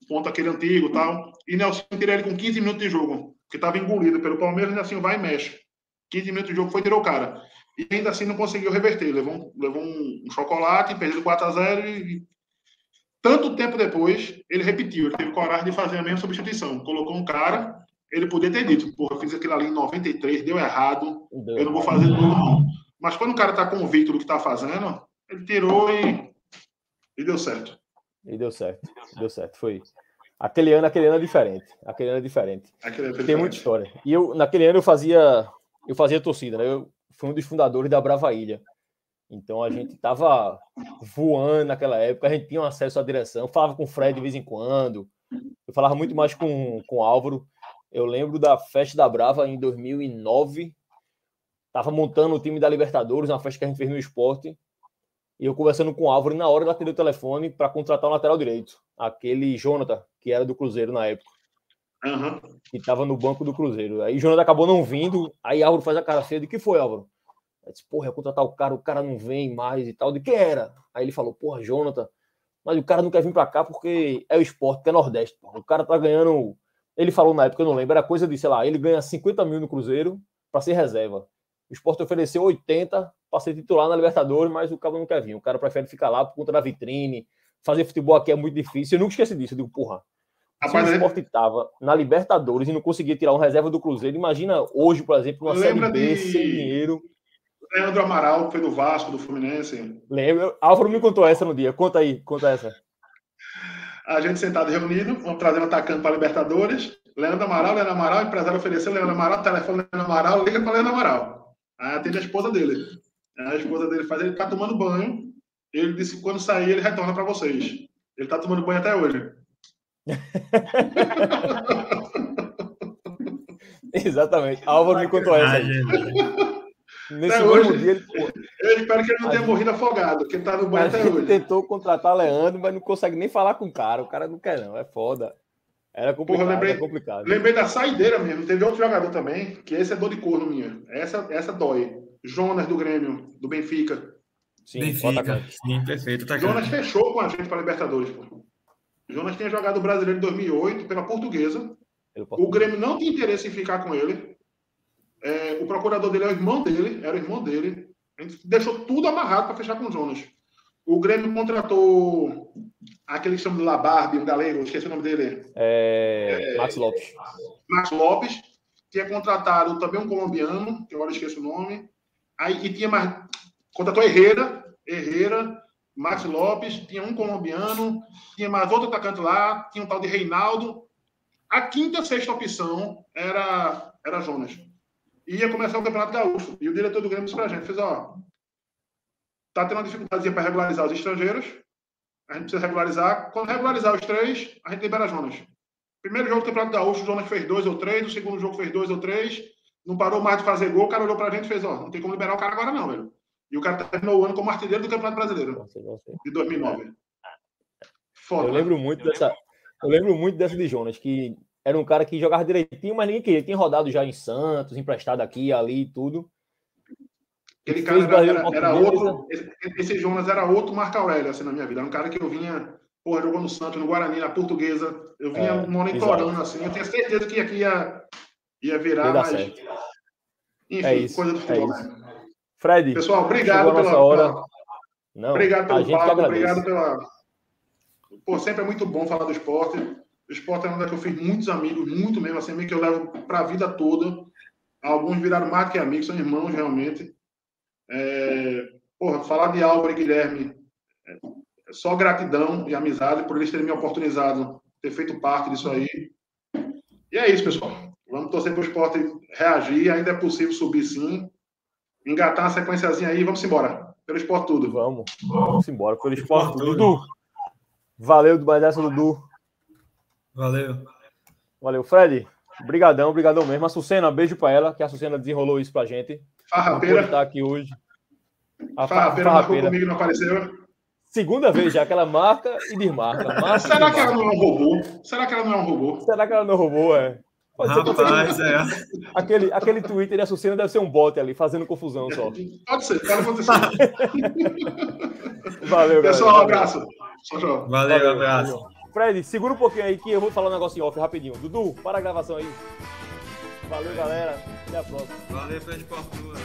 Ponto aquele antigo e tal. E Nelson tira ele com 15 minutos de jogo. Porque estava engolido pelo Palmeiras, e Nelson vai e mexe. 15 minutos de jogo, foi e tirou o cara. E ainda assim não conseguiu reverter. Levou um chocolate, perdeu 4-0 e tanto tempo depois, ele repetiu. Ele teve coragem de fazer a mesma substituição. Colocou um cara, ele podia ter dito, porra, eu fiz aquilo ali em 93, deu errado, eu não vou fazer de novo, não. Mas quando o cara tá convicto do que tá fazendo, ele tirou e deu certo. E deu certo. Foi. Aquele ano é diferente. Tem muita história. E naquele ano eu fazia torcida, né? Eu fui um dos fundadores da Brava Ilha. Então a gente tava voando naquela época, a gente tinha acesso à direção, eu falava com o Fred de vez em quando, eu falava muito mais com o Álvaro. Eu lembro da festa da Brava em 2009, tava montando o time da Libertadores, uma festa que a gente fez no Sport, e eu conversando com o Álvaro, e na hora ele atendeu o telefone para contratar o lateral direito, aquele Jonathan, que era do Cruzeiro na época, que tava no banco do Cruzeiro. Aí o Jonathan acabou não vindo, aí Álvaro faz a cara feia de que foi, Álvaro? Eu disse, porra, ia contratar o cara não vem mais e tal. De que era? Aí ele falou, porra, Jonathan, mas o cara não quer vir pra cá porque é o Sport, que é Nordeste. Porra. O cara tá ganhando... Ele falou na época, eu não lembro, era coisa de, sei lá, ele ganha 50 mil no Cruzeiro pra ser reserva. O Sport ofereceu 80 pra ser titular na Libertadores, mas o cara não quer vir. O cara prefere ficar lá por conta da vitrine. Fazer futebol aqui é muito difícil. Eu nunca esqueci disso. Eu digo, porra, se o Sport tava na Libertadores e não conseguia tirar um reserva do Cruzeiro, imagina hoje, por exemplo, uma Série B sem dinheiro... Leandro Amaral, que foi do Vasco, do Fluminense. Lembro. Álvaro me contou essa no dia. Conta essa. A gente sentado reunido, vamos trazer um atacante para a Libertadores. Leandro Amaral, o empresário ofereceu Leandro Amaral, telefone Leandro Amaral, liga para Leandro Amaral. Aí atende a esposa dele. A esposa dele faz, ele tá tomando banho. Ele disse que quando sair, ele retorna para vocês. Ele tá tomando banho até hoje. Exatamente. Álvaro me contou essa aí. Nesse mesmo dia, eu espero que ele não tenha morrido afogado, porque ele tá no banho até hoje. Ele tentou contratar Leandro, mas não consegue nem falar com o cara não quer não, é foda. Era complicado, Porra, complicado. Lembrei da saideira mesmo, teve outro jogador também, que esse é dor de corno minha, essa dói. Jonas do Grêmio, do Benfica. Sim, Benfica, sim, perfeito. Jonas fechou com a gente para Libertadores, pô. Jonas tinha jogado o Brasileiro em 2008 pela Portuguesa. O Grêmio não tinha interesse em ficar com ele. O procurador dele era o irmão dele. A gente deixou tudo amarrado para fechar com o Jonas. O Grêmio contratou aquele que chama de Labarbe, um galego, esqueci o nome dele. Max Lopes. Max Lopes. Tinha contratado também um colombiano, que agora esqueço o nome. Aí, e tinha mais... Contratou Herrera, Max Lopes, tinha um colombiano, tinha mais outro atacante lá, tinha um tal de Reinaldo. A quinta, sexta opção era Jonas. Ia começar o Campeonato Gaúcho. E o diretor do Grêmio disse pra gente, fez, tá tendo uma dificuldade para regularizar os estrangeiros, a gente precisa regularizar. Quando regularizar os 3, a gente libera Jonas. Primeiro jogo do Campeonato Gaúcho, o Jonas fez 2 ou 3, o segundo jogo fez 2 ou 3, não parou mais de fazer gol, o cara olhou pra gente e fez, não tem como liberar o cara agora não, velho. E o cara terminou o ano como artilheiro do Campeonato Brasileiro, de 2009. Foda. Eu lembro muito dessa de Jonas, que era um cara que jogava direitinho, mas ninguém queria. Ele tinha rodado já em Santos, emprestado aqui, ali e tudo. Aquele cara era outro... Esse Jonas era outro Marco Aurélio, assim, na minha vida. Era um cara que eu vinha... Porra, jogou no Santos, no Guarani, na Portuguesa. Eu vinha monitorando, assim. Eu tinha certeza que aqui ia virar, mas... Certo. Enfim, coisa do futebol. Fred, pessoal, obrigado pela hora. Obrigado pelo papo, obrigado pela... Pô, sempre é muito bom falar do esporte. O esporte é um lugar que eu fiz muitos amigos, muito mesmo, assim, que eu levo para a vida toda. Alguns viraram mais que amigos, são irmãos, realmente. Falar de Álvaro e Guilherme, só gratidão e amizade por eles terem me oportunizado, ter feito parte disso aí. E é isso, pessoal. Vamos torcer para o esporte reagir, ainda é possível subir sim. Engatar uma sequenciazinha aí, vamos embora. Pelo esporte tudo. Vamos embora, pelo esporte tudo. Dudu, valeu demais essa, Dudu. Valeu, Fred. Obrigadão mesmo. A Sucena, beijo pra ela, que a Sucena desenrolou isso pra gente. Farrapeira. Tá aqui hoje. Farrapeira marcou comigo e não apareceu. Segunda vez já que ela marca e desmarca. Marca Será e que ela desmarca. não é um robô? Será que ela não é um robô? Será que ela não roubou? Pode ser Rapaz, aquele Twitter de Açucena deve ser um bot ali, fazendo confusão só. Pode ser, pode acontecer. Valeu, Pessoal, um galera. abraço. Tchau. Valeu, abraço. Fred, segura um pouquinho aí que eu vou falar um negócio em off rapidinho. Dudu, para a gravação aí. Valeu, galera. Até a próxima. Valeu, Fred Portura.